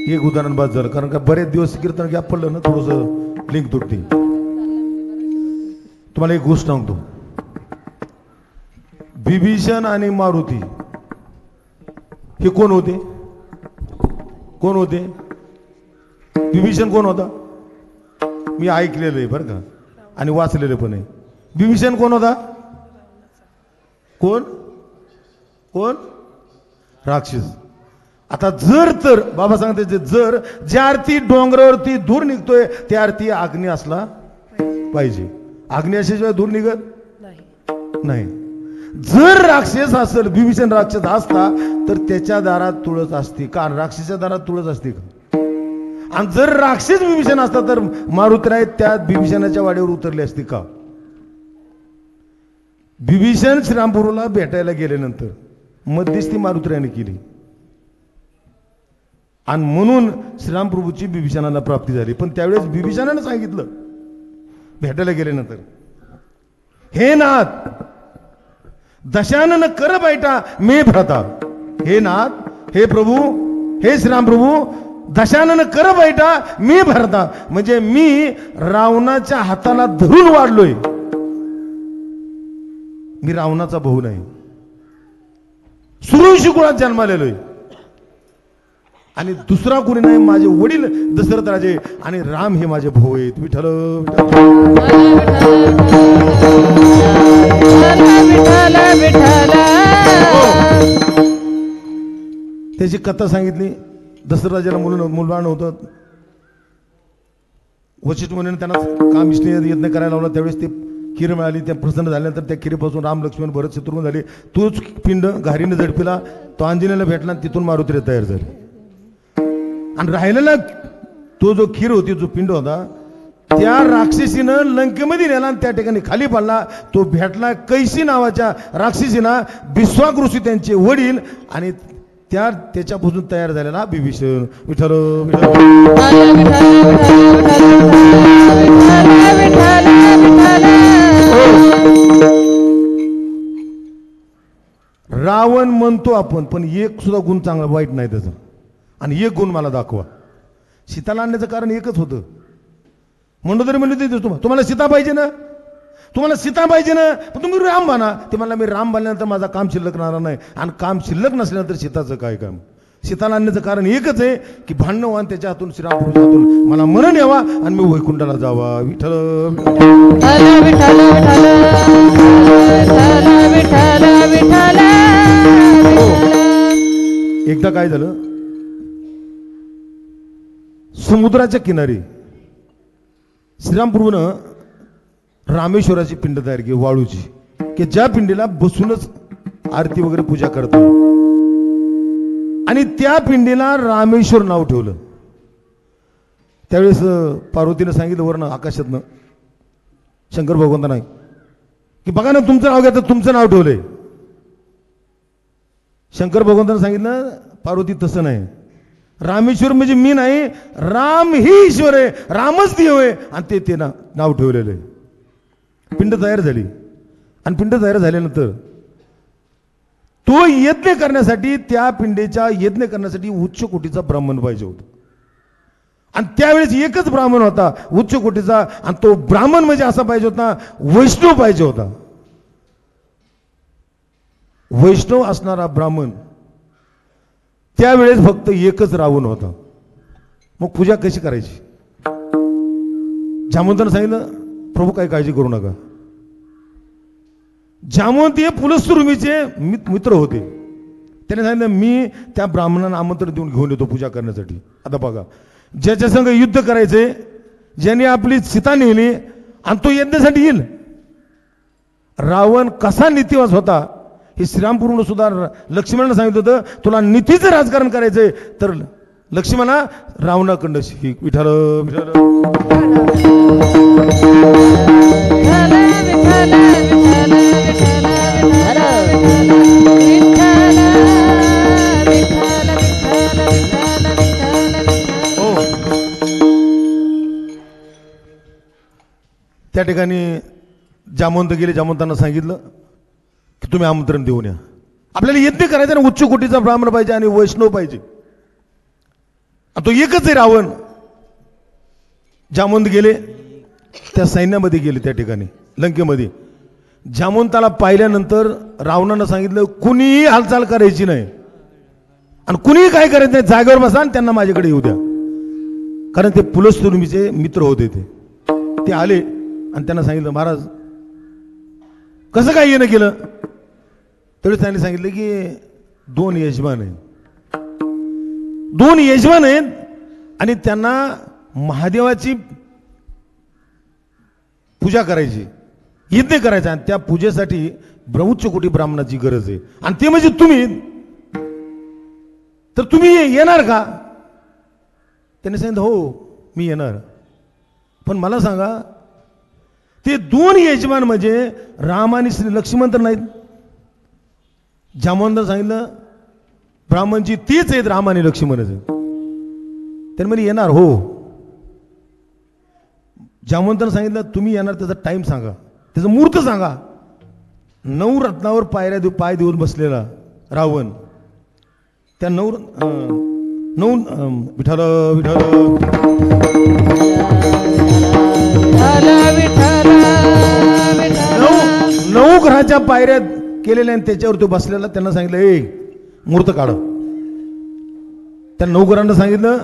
एक उदाहरण बाद झालं, कारण का बरेच दिवस कीर्तन गॅप पडलं ना, थोडस लिंक तुटते. तुम्हाला एक गोष्ट सांगतो, बिभीषण आणि मारुती हे कोण होते? कोण होते? बिभीषण कोण होता? मी ऐकलेलं आहे बरं का, आणि वाचलेलं पण आहे. बिभीषण कोण होता? कोण कोण? राक्षस. आता जर तर बाबा सांगते, जर ज्या आरती डोंगरावरती धूर निघतोय त्या आरती अग्नी असला पाहिजे, अग्नी असल्याशिवाय धूर निघत नाही. जर राक्षस असेल, बिभीषण राक्षस असता तर त्याच्या दारात तुळस असती का? राक्षसाच्या दारात तुळस असते का? आणि जर राक्षस बिभीषण असता तर मारुतीराय त्या बिभीषणाच्या वाड्यावर उतरले असते का? बिभीषण श्रीरामपूरला भेटायला गेल्यानंतर मध्यस्थी मारुतीरायाने केली, आणि म्हणून श्रीरामप्रभूची बिभीषणाला प्राप्ती झाली. पण त्यावेळेस बिभीषणानं सांगितलं भेटायला गेल्यानंतर, हे नाथ दशानन कर बैठा मे भ्रता, हे नाथ, हे प्रभू, हे श्रीरामप्रभू, दशानन कर बैठा मी भरता, म्हणजे मी रावणाच्या हाताला धरून वाढलोय, मी रावणाचा भाऊ नाही, सुरुषी कुळात जन्मालेलोय, आणि दुसरा कोणी नाही, माझे वडील दशरथ राजे आणि राम हे माझे भाऊ आहेत. विठ्ठल त्याची कथा सांगितली. दशरथ राजाला मुलबाळ नव्हतं, वशिष्ठ मुनीने त्यांना काम यज्ञ करायला लावला. त्यावेळेस ते खीर मिळाली, त्या प्रसन्न झाल्यानंतर त्या खीरीपासून राम लक्ष्मण भरत शत्रुघ्न झाले. तोच पिंड घारीने झडपिला, तो अंजनेला भेटला, तिथून मारुती तयार झाली. आणि राहिलेला तो जो खीर होती, जो पिंड होता, त्या राक्षसीनं लंकेमध्ये नेला आणि त्या ठिकाणी खाली पडला. तो भेटला कैसी नावाच्या राक्षसीना, विश्वाक ऋषी त्यांचे वडील, आणि त्याच्यापासून तयार झालेला बिभीषण. विठ्ठल रावण म्हणतो आपण, पण एक सुद्धा गुण चांगला वाईट नाही त्याचा, आणि एक गुण मला दाखवा. सीताला आणण्याचं कारण एकच होतं. मंडोदरी म्हणली होती, तुम्हाला सीता पाहिजे ना, तुम्हाला सीता पाहिजे ना, पण तुम्ही राम बना. ते मला, मी राम बनल्यानंतर माझा काम शिल्लक राहणार नाही, आणि काम शिल्लक नसल्यानंतर सीताचं काय काम? सीताला आणण्याचं कारण एकच आहे की भांडण व्हा, त्याच्या हातून श्रीरामपूरच्या हातून मला मरण यावा आणि मी वैकुंठाला जावा. विठ्ठल एकदा काय झालं, समुद्राच्या किनारी श्रीरामपूरनं रामेश्वराची पिंड तयार केली, वाळूची, की ज्या पिंडीला बसूनच आरती वगैरे पूजा करतात, आणि त्या पिंडीला रामेश्वर नाव ठेवलं. त्यावेळेस पार्वतीनं सांगितलं वरनं आकाशातनं, शंकर भगवंतांना की बघा ना तुमचं नाव घेतं, तुमचं नाव ठेवलंय. शंकर भगवंतांना सांगितलं पार्वती तसं नाही, रामेश्वर म्हणजे मी नाही, राम ही ईश्वर आहे, रामच देव आहे आणि ते नाव ठेवलेलं आहे. पिंड तयार झाली आणि पिंड तयार झाल्यानंतर तो यज्ञ करण्यासाठी, त्या पिंडेच्या यज्ञ करण्यासाठी उच्च कोटीचा ब्राह्मण पाहिजे होता. आणि त्यावेळेस एकच ब्राह्मण होता उच्च कोटीचा, आणि तो ब्राह्मण म्हणजे असा पाहिजे होता, वैष्णव पाहिजे होता. वैष्णव असणारा ब्राह्मण त्यावेळेस फक्त एकच रावण होता. मग पूजा कशी करायची? जामवंतानं सांगितलं प्रभू काही काळजी करू नका. जामवंत हे पुलस्त्रुमीचे मित्र होते. त्याने सांगितलं मी त्या ब्राह्मणांना आमंत्रण देऊन घेऊन येतो पूजा करण्यासाठी. आता बघा, ज्याच्या संग युद्ध करायचे, ज्याने आपली सीता नेली आणि तो यज्ञासाठी येईल. रावण कसा नीतिवास होता हे श्रीरामपूर्ण सुद्धा लक्ष्मणाला सांगितलं होतं, तुला नीतीचं राजकारण करायचंय तर लक्ष्मणा रावणाकडं शिक. विठाल विठाल त्या ठिकाणी जामवंत गेले. जामवंतांना सांगितलं की तुम्ही आमंत्रण देऊन या, आपल्याला यज्ञ करायचं ना, उच्च कोटीचा ब्राह्मण पाहिजे आणि वैष्णव पाहिजे. तो एकच आहे रावण. जामवंत गेले, त्या सैन्यामध्ये गेले, त्या ठिकाणी लंकेमध्ये. जामवंताला पाहिल्यानंतर रावणानं सांगितलं कुणीही हालचाल करायची नाही आणि कुणीही काय करायचं नाही, जागेवर बसा आणि त्यांना माझ्याकडे येऊ द्या. कारण ते पुलस्त्रुमीचे मित्र होते. ते आले आणि त्यांना सांगितलं महाराज कसं काय येणं केलं? त्यावेळेस त्यांनी सांगितलं की दोन यजमान आहेत आणि त्यांना महादेवाची पूजा करायची, यज्ञ करायचा, आणि त्या पूजेसाठी उच्च कोटी ब्राह्मणाची गरज आहे आणि ते म्हणजे तुम्ही. तर तुम्ही येणार का? त्यांनी सांगितलं हो मी येणार. पण मला सांगा ते दोन यजमान म्हणजे राम आणि श्री लक्ष्मण तर नाहीत. जामवंतानं सांगितलं ब्राह्मणजी तीच आहेत, राम आणि लक्ष्मणच आहेत. त्यांनी म्हणजे येणार हो. जामवंतानं सांगितलं तुम्ही येणार त्याचा टाइम सांगा, त्याचा मुहूर्त सांगा. 9 रत्नावर पाय देऊन बसलेला रावण, त्या 9 विठाल विठाल नऊ ग्रहाच्या पायऱ्या केलेल्या आणि त्याच्यावर तो बसलेला. त्यांना सांगितलं ए मूर्त काढ. त्या 9 ग्रहांना सांगितलं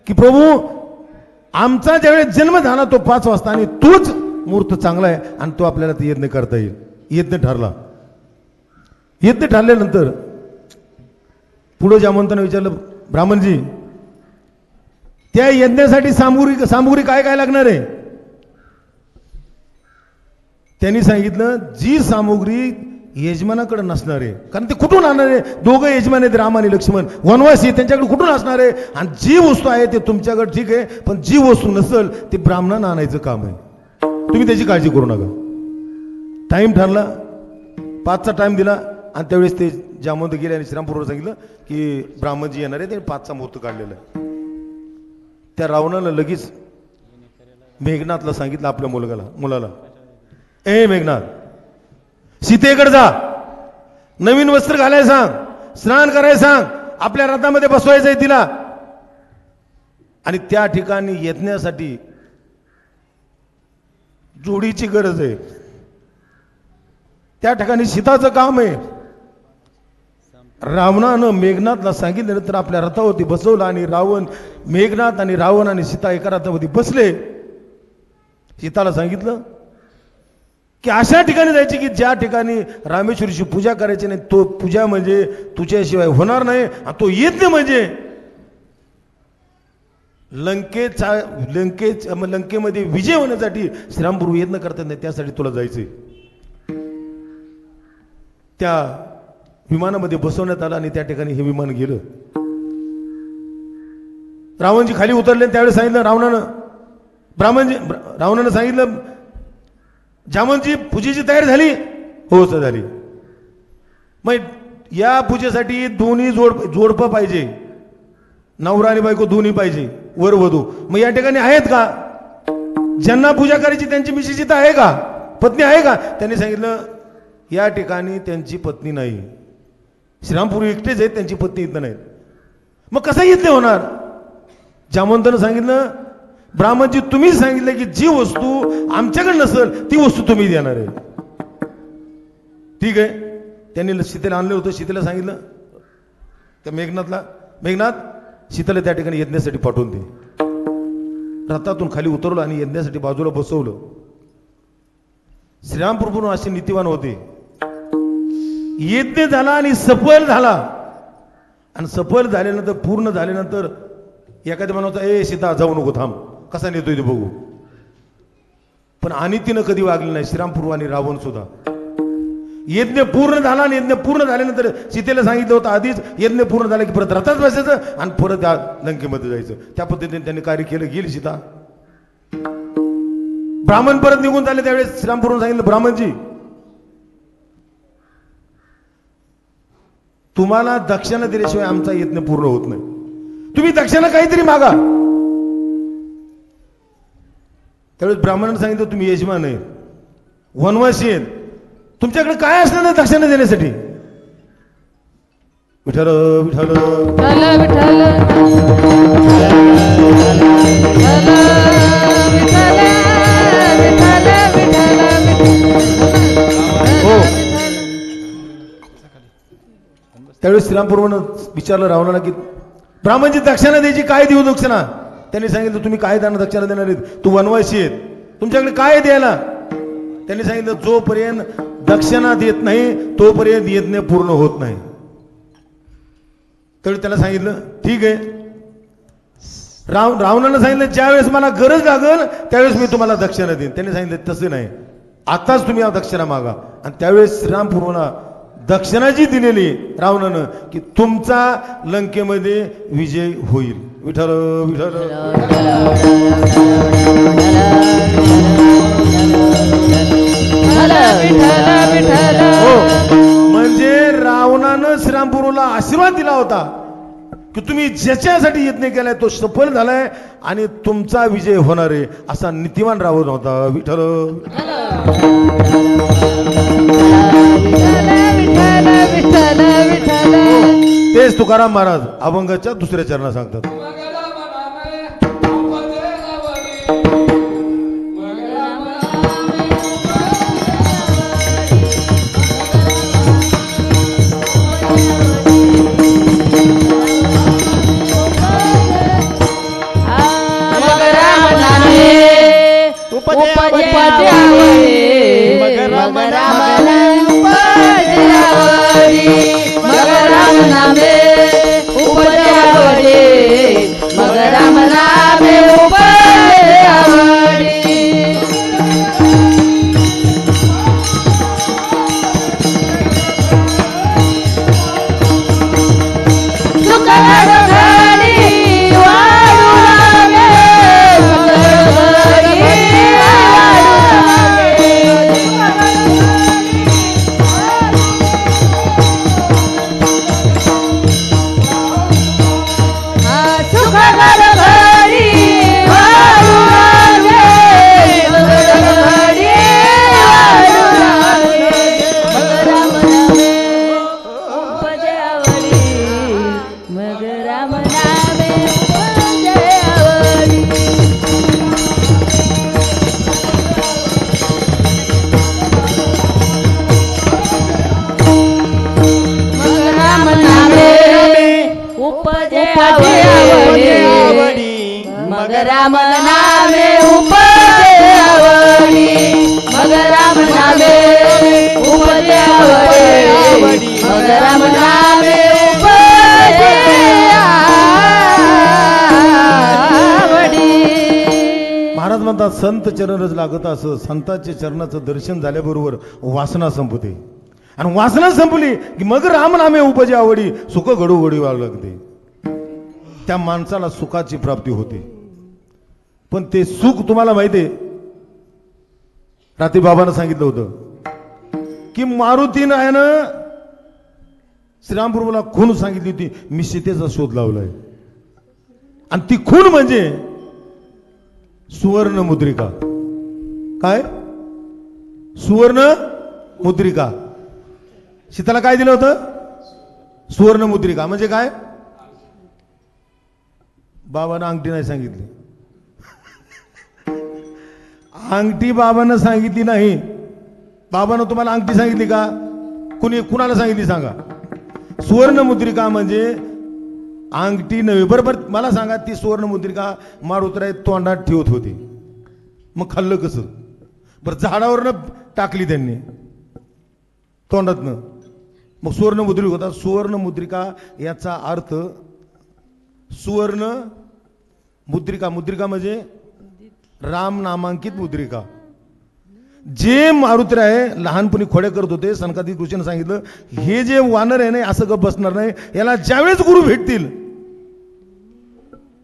की प्रभू आमचा ज्यावेळेस जन्म झाला तो 5 वाजता आणि तोच मूर्त चांगला आहे आणि तो आपल्याला ते यज्ञ करता येईल. यज्ञ ठरला. यज्ञ ठरल्यानंतर पुढे जामवंतानं विचारलं ब्राह्मणजी त्या यज्ञासाठी सामुग्री काय काय लागणार आहे? त्यांनी सांगितलं जी सामुग्री यजमानाकडे नसणार आहे, कारण ते कुठून आणणार आहे? दोघं यजमान आहेत राम आणि लक्ष्मण, वनवासी, त्यांच्याकडे कुठून असणार आहे? आणि जी वस्तू आहे ते तुमच्याकडे ठीक आहे, पण जी वस्तू नसेल ते ब्राह्मणांना आणायचं काम आहे. तुम्ही त्याची काळजी करू नका. टाइम ठरला, 5चा टाइम दिला आणि त्यावेळेस ते जामवंत गेले आणि श्रीरामपूरवर सांगितलं की ब्राह्मणजी येणार आहे, ते 5चा मुहूर्त काढलेला आहे. त्या रावणाला लगेच मेघनाथला सांगितलं आपल्या मुलाला ए मेघनाथ सीतेकडे जा, नवीन वस्त्र घालायला सांग, स्नान करायला सांग, आपल्या रथामध्ये बसवायचंय तिला आणि त्या ठिकाणी यज्ञासाठी जोडीची गरज आहे. त्या ठिकाणी सीताचं काम आहे. रावणानं मेघनाथला सांगितल्यानंतर आपल्या रथावरती बसवलं आणि मेघनाथ आणि रावण आणि सीता एका रथावरती बसले. सीताला सांगितलं की अशा ठिकाणी जायची की ज्या ठिकाणी रामेश्वरीची पूजा करायची नाही, तो पूजा म्हणजे तुझ्याशिवाय होणार नाही. तो यज्ञ म्हणजे लंकेमध्ये विजय होण्यासाठी श्रीरामपूर यज्ञ करतात नाही, त्यासाठी तुला जायचंय. त्या विमानामध्ये बसवण्यात आलं आणि त्या ठिकाणी हे विमान गेलं. रावणजी खाली उतरले. त्यावेळेस सांगितलं रावणानं सांगितलं जामवंतची पूजेची तयारी झाली? हो सर झाली. मग या पूजेसाठी दोन्ही जोडपं पाहिजे, नवरा आणि बायको दोन्ही पाहिजे, वर वधू. मग या ठिकाणी आहेत का? ज्यांना पूजा करायची त्यांची मिसेस इथं आहे का? पत्नी आहे का? त्यांनी सांगितलं या ठिकाणी त्यांची पत्नी नाही. श्रीरामपूर एकटेच आहेत, त्यांची पत्नी इथं नाहीत. मग कसं इथले होणार? जामवंतानं सांगितलं ब्राह्मणजी तुम्हीच सांगितलं की जी वस्तू आमच्याकडे नसेल ती वस्तू तुम्ही देणार आहे. ठीक आहे. त्यांनी सीतेला आणलं होतं. सीतेला सांगितलं त्या मेघनाथ सीतेला त्या ठिकाणी यज्ञासाठी पाठवून दे. रथातून खाली उतरवलं आणि यज्ञासाठी बाजूला बसवलं. श्रीरामपूरपूर असे नीतिवान होते. यज्ञ झाला आणि सफल झाला. आणि सफल झाल्यानंतर पूर्ण झाल्यानंतर एखाद्या म्हणायचा ए सीता जाऊ नको थांब, कसा नेतोय ते बघू. पण आणि तिनं कधी वागलं नाही. श्रीरामपूर आणि रावण सुद्धा. यज्ञ पूर्ण झाला आणि यज्ञ पूर्ण झाल्यानंतर सीतेला सांगितलं होतं आधीच यज्ञ पूर्ण झाला की परत रथात बसायचं आणि परत त्या लंकेमध्ये जायचं. त्या पद्धतीने त्यांनी कार्य केलं. गेली सीता. ब्राह्मण परत निघून झाले. त्यावेळेस श्रीरामपूरून सांगितलं ब्राह्मणजी तुम्हाला दक्षिणा दिल्याशिवाय आमचा यज्ञ पूर्ण होत नाही. तुम्ही दक्षिणा काहीतरी मागा. त्यावेळेस ब्राह्मणाने सांगितलं तुम्ही यजमान आहे, वनवासी आहेत, तुमच्याकडे काय असणार नाही दक्षिणा देण्यासाठी. विठ्ठल विठ्ठल हो. त्यावेळेस श्रीरामपूरनं विचारलं रावणाला की ब्राह्मणजी दक्षिणा द्यायची, काय देऊ दक्षिणा? त्यांनी सांगितलं तुम्ही काय त्यांना दक्षिणा देणार आहेत? तू वनवासी आहेत, तुमच्याकडे काय द्यायला? त्यांनी सांगितलं जोपर्यंत दक्षिणा देत नाही तोपर्यंत यज्ञ पूर्ण होत नाही. त्यावेळी त्याला सांगितलं ठीक आहे. रावणानं सांगितलं ज्यावेळेस मला गरज लागल त्यावेळेस मी तुम्हाला दक्षिणा देईन. त्यांनी सांगितलं तसे नाही, आताच तुम्ही दक्षिणा मागा. आणि त्यावेळेस श्रीरामपूरला दक्षिणा जी दिलेली रावणानं की तुमचा लंकेमध्ये विजय होईल. विठ्ठल विठ्ठल हो. म्हणजे रावणानं श्रीरामपूरला आशीर्वाद दिला होता की तुम्ही ज्याच्यासाठी यज्ञ केलाय तो सफल झालाय आणि तुमचा विजय होणार आहे, असा नीतिवान रावण होता. विठ्ठल तेच तुकाराम महाराज अभंगाच्या दुसऱ्या चरणात सांगतात. मग राम नामे उपजे आवडी, मग राम नामे उपजे आवडी, मग राम नामे उपजे आवडी. महाराज म्हणतात संत चरणच लागत असं. संतांच्या चरणाचं दर्शन झाल्याबरोबर वासना संपते आणि वासना संपली की मग राम नामे उपजे आवडी, सुख घडू घडी व्हावं लागते. त्या माणसाला सुखाची प्राप्ती होते. पण ते सुख तुम्हाला माहिती आहे रात्री बाबांना सांगितलं होतं की मारुतीनं आहे ना श्रीरामपूरला खून सांगितली होती, मी सीतेचा शोध लावलाय. आणि ती खून म्हणजे सुवर्ण मुद्रिका. काय सुवर्ण मुद्रिका? सीताला काय दिलं होतं? सुवर्ण मुद्रिका. म्हणजे काय? बाबांना अंगठी नाही सांगितली. अंगठी बाबांना सांगितली नाही. बाबांना तुम्हाला अंगठी सांगितली का? कुणाला सांगितली सांगा? सुवर्ण मुद्रिका म्हणजे अंगठी नव्हे. बरोबर मला सांगा, ती सुवर्ण मुद्रिका मारुतराय तोंडात ठेवत होती, मग खाल्लं कसं? बरं झाडावरनं टाकली त्यांनी तोंडातनं, मग सुवर्ण मुद्रिका होता. सुवर्ण मुद्रिका याचा अर्थ सुवर्ण मुद्रिका. मुद्रिका म्हणजे राम नामांकित मुद्रिका. जे मारुतराय लहानपणी खोड्या करत होते, सनकादिक ऋषीने सांगितलं हे जे वानर आहे ना असं गप बसणार नाही, याला ज्यावेळेस गुरु भेटतील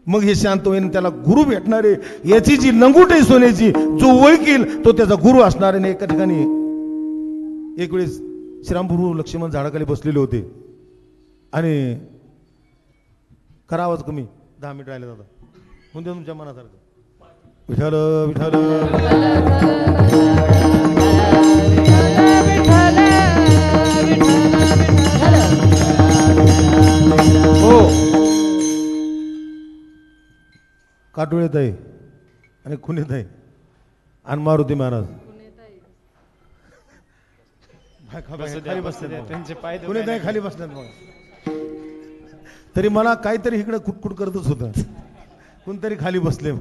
मग हे शांत होईल. त्याला गुरु भेटणारे याची जी लंगूट आहे सोन्याची, जो ओळखील तो त्याचा गुरु असणार आहे. एका ठिकाणी एक वेळेस श्रीरामपूर लक्ष्मण झाडाखाली बसलेले होते आणि करा आवाज कमी, 10 मिनिट राहिले दादा, म्हणजे तुमच्या मनासारखं. विठाल विठाल हो. काटोळेत आहे आणि खुनेत आहे आणि मारुती महाराज खाली बसले, त्यांचे पाय खुनेत आहे खाली बसल्यात. बघा तरी मला काहीतरी इकडे कुटकुट करतच होतं, कोणतरी खाली बसले.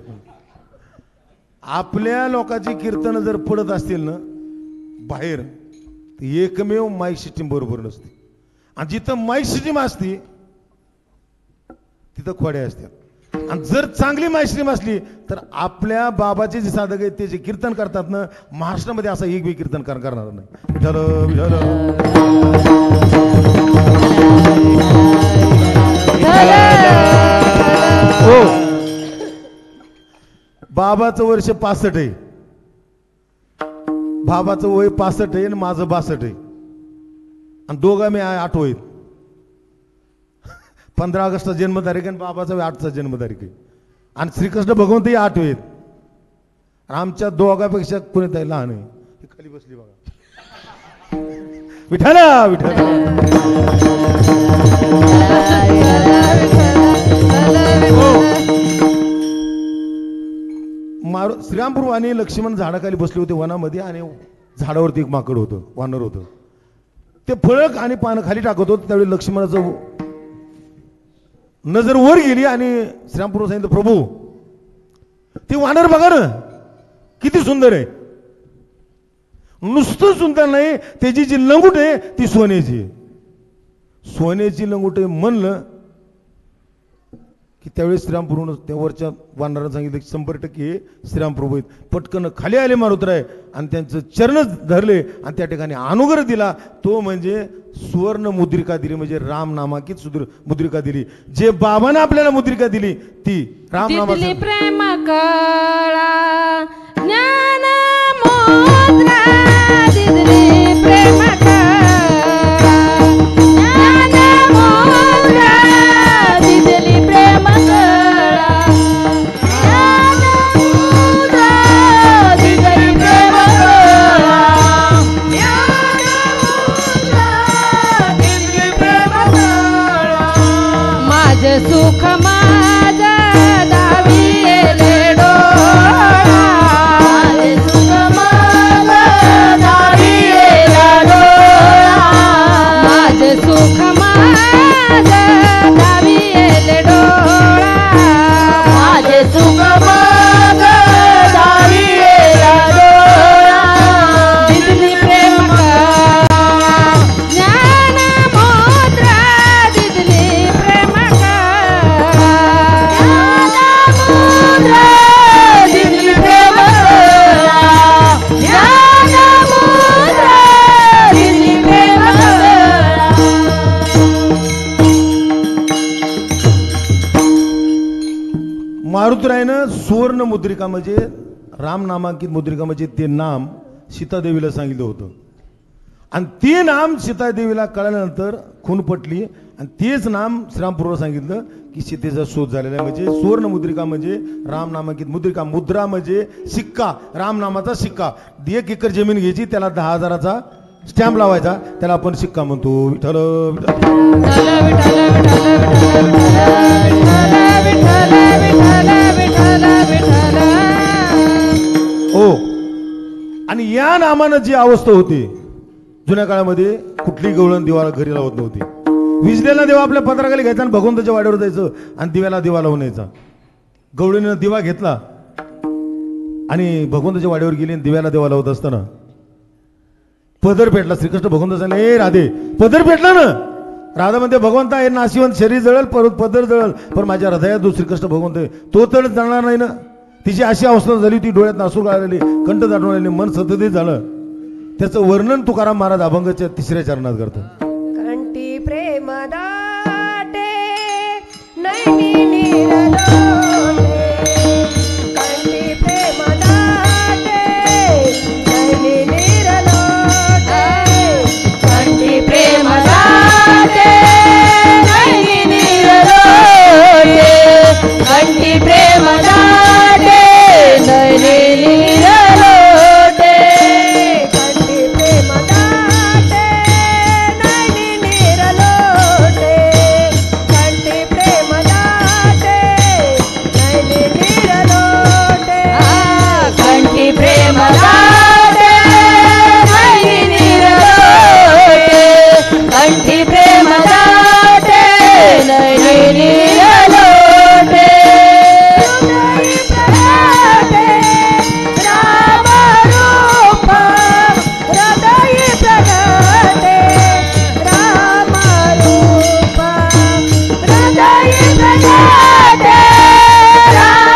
आपल्या लोकांची कीर्तन जर पडत असतील ना बाहेर, एकमेव माईक सिस्टीम बरोबर नसते. आणि जिथं माईक सिस्टीम असती तिथं खोड्या असतात. आणि जर चांगली माईक सिस्टीम असली तर आपल्या बाबाचे जे साधक आहेत ते जे कीर्तन करतात ना, महाराष्ट्रामध्ये असा एक बी कीर्तन करणार नाही. विठ्ठल विठ्ठल हो. बाबाचं वर्ष 65 आहे, बाबाचं वय 65 आहे आणि माझं 62 आहे. आणि दोघा मी 8 आहेत. 15 ऑगस्टचा जन्मतारीख आणि बाबाचा 8चा जन्मतारीख आहे. आणि श्रीकृष्ण भगवंतही 8 आहेत. आमच्या दोघांपेक्षा कोणीतरी लहान आहे. ही खाली बसली बघा. विठाला विठाला श्रीरामपूर आणि लक्ष्मण झाडाखाली बसले होते वनामध्ये आणि झाडावरती एक माकड होतं, वानर होतं. ते फळक आणि पानं खाली टाकत होत. त्यावेळी लक्ष्मणाचं नजर वर गेली आणि श्रीरामपूर सांगितलं, प्रभू ते वानर बघा ना किती सुंदर आहे. नुसतं सुंदर नाही, त्याची जी लंगूट आहे ती सोन्याची. सोन्याची लंगूट आहे म्हणलं की त्यावेळेस श्रीरामपूर त्यावरच्या वानरांना सांगितलं की 100% श्रीरामप्रभू आहेत. पटकन खाली आले मारुतराय आणि त्यांचं चरण धरले आणि त्या ठिकाणी अनुग्रह दिला. तो म्हणजे सुवर्ण मुद्रिका दिली, म्हणजे राम नामांकित मुद्रिका दिली. जे बाबांना आपल्याला मुद्रिका दिली ती राम नामाची प्रेम कळा ज्ञान मुद्रा दिली प्रेम सुख माझा दाविले डोळा, सुख माझा दाविले डोळा, माझे सुख माझा दाविले डोळा, माझे सुख माझा दाविले डोळा, दिली प्रेम ज्ञान मुद्रा दिली प्रेम मारुतरायनं सुवर्ण मुद्रिका म्हणजे राम नामांकित मुद्रिका म्हणजे ते नाम सीतादेवीला सांगितलं होतं. आणि ते नाम सीतादेवीला कळल्यानंतर खून पटली आणि तेच नाम श्रीरामपूरला सांगितलं की सीतेचा शोध झालेला आहे. म्हणजे सुवर्ण मुद्रिका म्हणजे राम नामांकित मुद्रिका, मुद्रा म्हणजे सिक्का, राम नामाचा सिक्का. 1 एकर जमीन घ्यायची, त्याला 10,000चा स्टॅम्प लावायचा, त्याला आपण सिक्का म्हणतो. विठ्ठल हो. आणि या नामानं जी अवस्था होती जुन्या काळामध्ये, कुठली गवळण दिवा घरी लावत नव्हती. विजलेला देवा आपल्या पत्राखाली घ्यायचा आणि भगवंताच्या वाड्यावर जायचं आणि दिव्याला दिवा लावून यायचा. गवळणीनं दिवा घेतला आणि भगवंताच्या वाड्यावर गेली आणि दिव्याला दिवा लावत असताना पदर पेटला. श्रीकृष्ण भगवंत सांगले, ए राधे, पदर पेटला ना. राधा म्हणते, भगवंता हे नाशिवंत शरीर जळल, परत पदर जळल, पण माझ्या हृदयात जो श्रीकृष्ण भगवंत आहे तो तर जळणार नाही ना. तिची अशी अवस्था झाली होती, डोळ्यात नासू गाळलेले, कंठ दाटून आलेले, मन सतत झालं. त्याचं वर्णन तुकाराम महाराज अभंगाच्या 3ऱ्या चरणात करतात. कंठी प्रेम दाटे नैनी नीरलोटे, कंठी प्रेम दाटे नैनी नीरलोटे, कंठी प्रेम दाटे नैनी नीरलोटे, कंठी प्रेम दाटे नैनी नीरलोटे, कंठी प्रेम दाटे नैनी नीरलोटे, कंठी प्रेम दाटे नैनी नीरलोटे, कंठी प्रेम दाटे नैनी नीरलोटे, कंठी प्रेम दाटे नैनी नीरलोटे, हृदय प्रगटे राम रूप, हृदय प्रगटे राम रूप, हृदय प्रगटे राम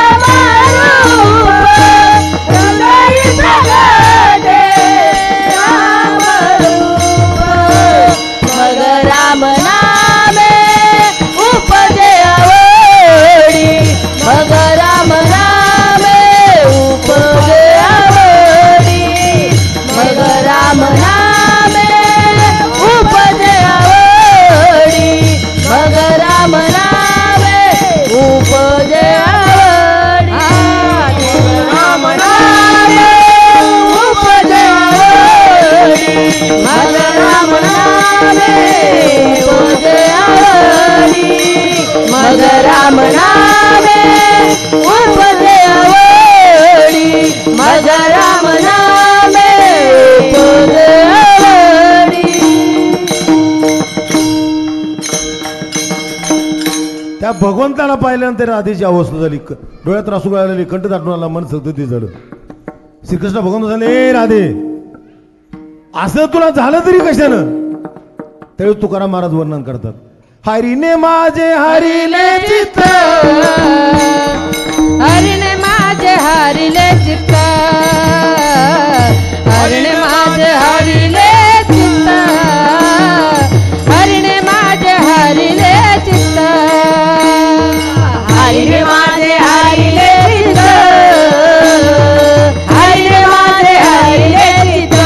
रूप, मग राम नामे उपजे आवडी, मग राम नामे उपजे आवडी, मग राम नामे उपजे आवडी, मग राम नामे उपजे आवडी, राम नामे उपजे आवडी, मग राम नामे उपजे आवडी, मग राम नामे उपजे आवडी, मग राम नामे उपजे आवडी. त्या भगवंताला पाहिल्यानंतर राधेची अवस्था झाली. डोळ्यात रासू गळालेली, कंठ दाटून आला, मन सतत झालं. श्रीकृष्ण भगवंत झाले, ए राधे, असं तुला झालं तरी कशानं? त्यावेळी तुकाराम महाराज वर्णन करतात, हरीने माझे हरिले चित्त, हरिने माझे हरिले चित्त, हरिने माझे हरिले चित्त, हरिने माझे हरिले चित्त, हरिने माझे हरिले चित्त, हरिने माझे हरिले चित्त,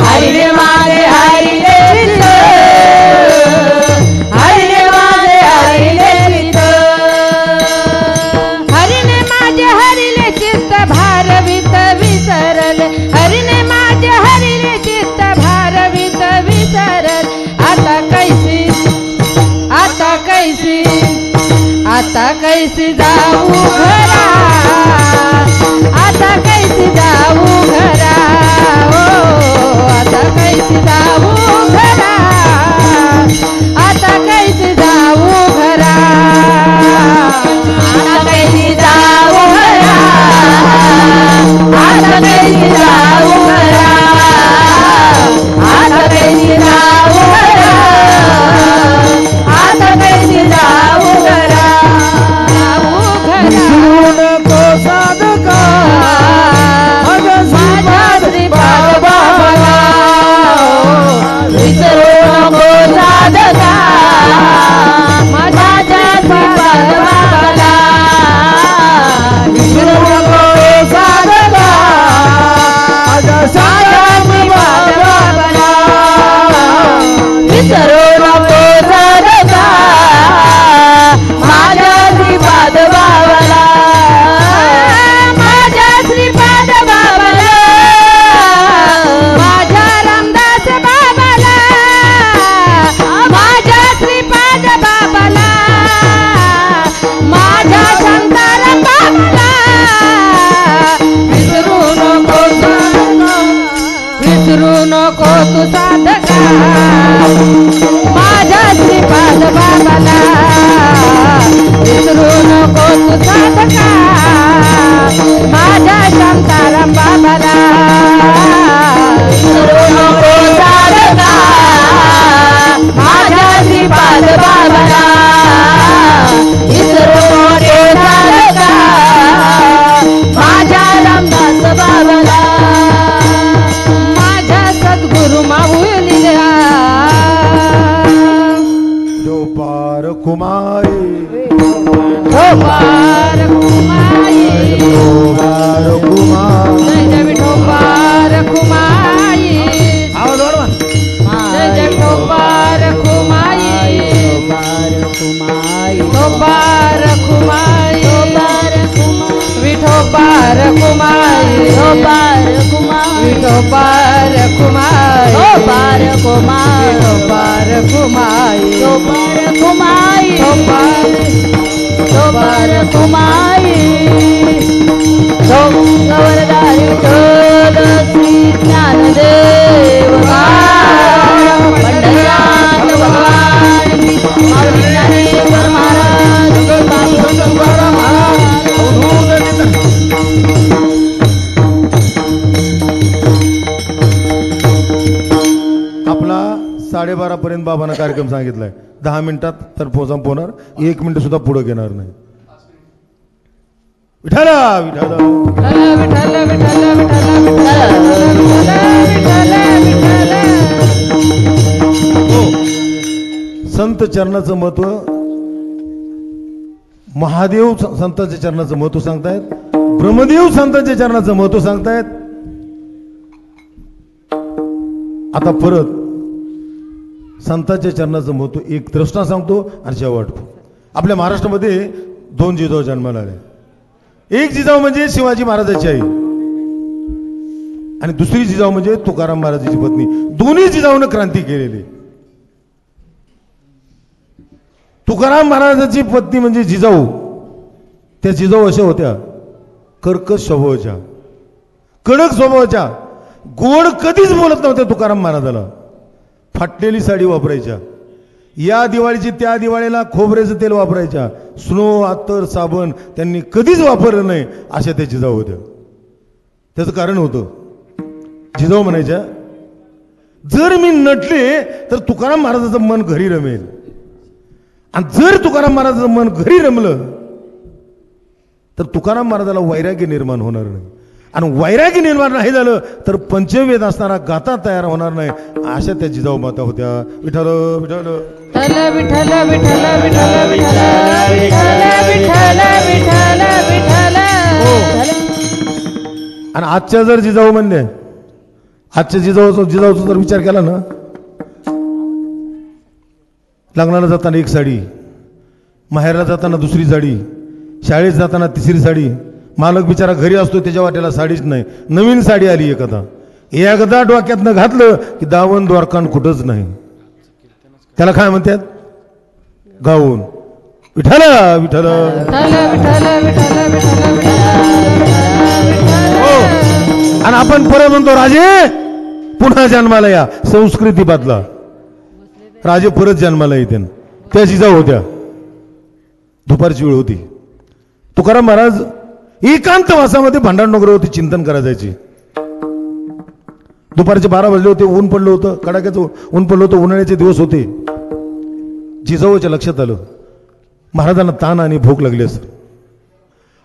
हरिने माझे हरिले चित्त, हरिने माझे हरिले चित्त, हरिने माझे हरिले चित्त भारवित विसरल, हरिने माझे हरिले चित्त भारवित विसरल, आता कैसी, आता कैसी, आता कैसी जाऊ घरा, आता कैसी जाऊ घरा, ओ आता कैसी जाऊ घरा, आता कैसी जाऊ घरा, आता कैसी जाऊ घरा, आता कैसी जाऊ घरा, आता कैसी जाऊ घरा, आता कैसी जाऊ घरा, जाऊ घरा. विठोबार कुमारी विठोबार कुमारी विठोबार कुमारी विठोबार कुमारी विठोबार कुमारी विठोबार कुमारी विठोबार विठोबार कुमारी गवरदारी विठ्ठल श्री ज्ञानदेव पंढरनाथ भगवान माऊली ज्ञानेश्वर महाराज आपला 12:30 पर्यंत बाबांना कार्यक्रम सांगितलाय. 10 मिनिटात तर संपवणार. 1 मिनिट सुद्धा पुढे घेणार नाही. विठाला विठाला विठ्ठल विठ्ठल विठ्ठल विठ्ठल संत चरणाचं महत्व, महादेव संतांच्या चरणाचं महत्व सांगतायत, ब्रह्मदेव संतांच्या चरणाचं महत्व सांगतायत. आता परत संतांच्या चरणाचं महत्व एक दृष्टा सांगतो आणि शेवट. आपल्या महाराष्ट्रामध्ये 2 जिजाऊ जन्माला आले. एक जिजाऊ म्हणजे शिवाजी महाराजांची आई आणि दुसरी जिजाऊ म्हणजे तुकाराम महाराजांची पत्नी. दोन्ही जिजाऊनं क्रांती केलेली. तुकाराम महाराजांची पत्नी म्हणजे जिजाऊ. त्या जिजाऊ अशा होत्या कर्कश स्वभावाच्या, कडक स्वभावाच्या, गोड कधीच बोलत नव्हत्या. तुकाराम महाराजाला फाटलेली साडी वापरायच्या, या दिवाळीची त्या दिवाळीला खोबऱ्याचं तेल वापरायच्या, स्नो अत्तर साबण त्यांनी कधीच वापरलं नाही. अशा त्या जिजाऊ होत्या. त्याचं कारण होतं, जिजाऊ म्हणायच्या जर मी नटले तर तुकाराम महाराजाचं मन घरी रमेल, आणि जर तुकाराम महाराजाचं मन घरी रमलं तर तुकाराम महाराजाला वैराग्य निर्माण होणार नाही, आणि वैराग्य निर्माण नाही झालं तर पंचवेद असणारा गाथा तयार होणार नाही. अशा त्या जिजाऊ माता होत्या. विठ्ठल विठ्ठल विठ्ठल विठ्ठल विठ्ठल विठ्ठल विठ्ठल विठ्ठल विठ्ठल आणि आजच्या जर जिजाऊ म्हणले, आजच्या जिजाऊचा जर विचार केला ना, लग्नाला जाताना एक साडी, माहेरला जाताना दुसरी साडी, शाळेत जाताना तिसरी साडी, मालक बिचारा घरी असतो त्याच्या वाट्याला साडीच नाही, नवीन साडी आली एकदा डोक्यातनं घातलं की दावण द्वारकान कुठंच नाही. त्याला काय म्हणतात? गाऊन. विठ्ठल विठ्ठल आणि आपण परत म्हणतो राजे पुन्हा जन्माला या. संस्कृती बदला. राजे परत जन्माला येते. त्या जिजाऊ होत्या. दुपारची वेळ होती. तुकाराम महाराज एकांतवासामध्ये भांडारनगरवरती चिंतन करायला जायचे. दुपारचे 12 वाजले होते. ऊन पडलं होतं, कडाक्याचं ऊन पडलं होतं. उन्हाळ्याचे दिवस होते. जिजाऊच्या लक्षात आलं महाराजांना ताण आणि भूक लागली असं.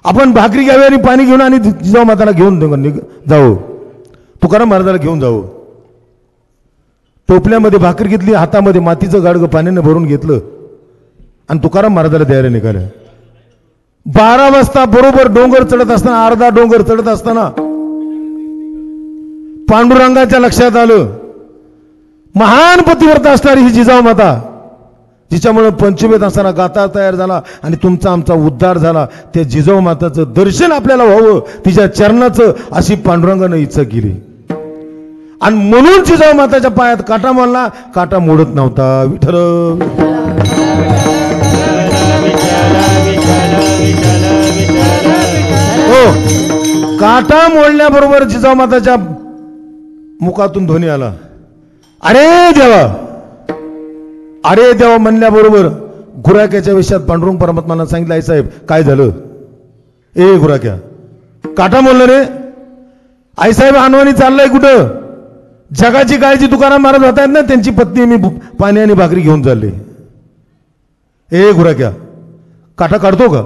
आपण भाकरी घ्यावी आणि पाणी घेऊन आणि जिजाऊ माताला घेऊन जावं. तुकाराम महाराजाला घेऊन जावं. टोपल्यामध्ये भाकरी घेतली, हातामध्ये मातीचं गाडगं पाण्याने भरून घेतलं आणि तुकाराम महाराजाला द्यायला निघाल्या. 12 वाजता बरोबर डोंगर चढत असताना, अर्धा डोंगर चढत असताना पांडुरंगाच्या लक्षात आलं महान पतिव्रता असणारी ही जिजाऊ माता, जिच्यामुळे पंचवेद असताना गाथा तयार झाला आणि तुमचा आमचा उद्धार झाला. त्या जिजाऊ माताचं दर्शन आपल्याला व्हावं, तिच्या चरणाचं, अशी पांडुरंगानं इच्छा केली. आणि म्हणून जिजाऊ माताच्या पायात काटा मारला. काटा मोडत नव्हता. विठ्ठल हो, काटा मोडल्याबरोबर जिजाऊ माताच्या मुखातून ध्वनी आला, अरे देवा, अरे देवा म्हणल्याबरोबर गुराक्याच्या विषयात पांडुरंग परमात्माला सांगितलं, आई साहेब काय झालं? ए गुराक्या, काटा मोडलं रे. आई साहेब अनवाणी चाललाय कुठं? जगाची काळजी तुकाराम महाराज होत आहेत ना, त्यांची पत्नी मी पाणी आणि भाकरी घेऊन चालले. ए गुराक्या, काटा काढतो का?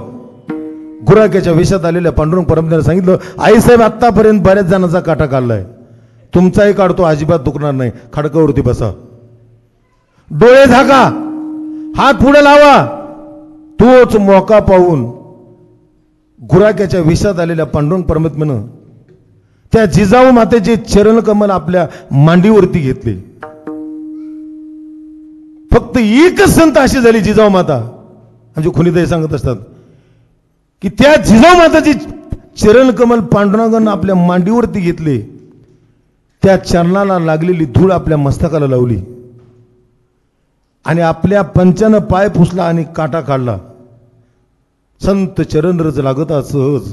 गुराक्याच्या विषयात आलेल्या पांडुरंग परमात्म्याने सांगितलं, आई साहेब आतापर्यंत बऱ्याच जणांचा काटा काढलाय, तुमचाही काढतो, अजिबात दुखणार नाही. खडकावरती बसा, डोळे झाका, हात पुढे लावा. तोच मोका पाहून गुराक्याच्या विषयात आलेल्या पांडुरंग परमात्म्यानं त्या जिजाऊ मातेचे चरणकमल आपल्या मांडीवरती घेतले. फक्त एकच संत अशी झाली जिजाऊ माता. म्हणजे खुनीताई सांगत असतात की त्या जिजाऊ माताची चरण कमल पांडुरंगानं आपल्या मांडीवरती घेतले, त्या चरणाला लागलेली धूळ आपल्या मस्तकाला लावली आणि आपल्या पंचानं पाय पुसला आणि काटा काढला. संत चरण रज लागता सहज,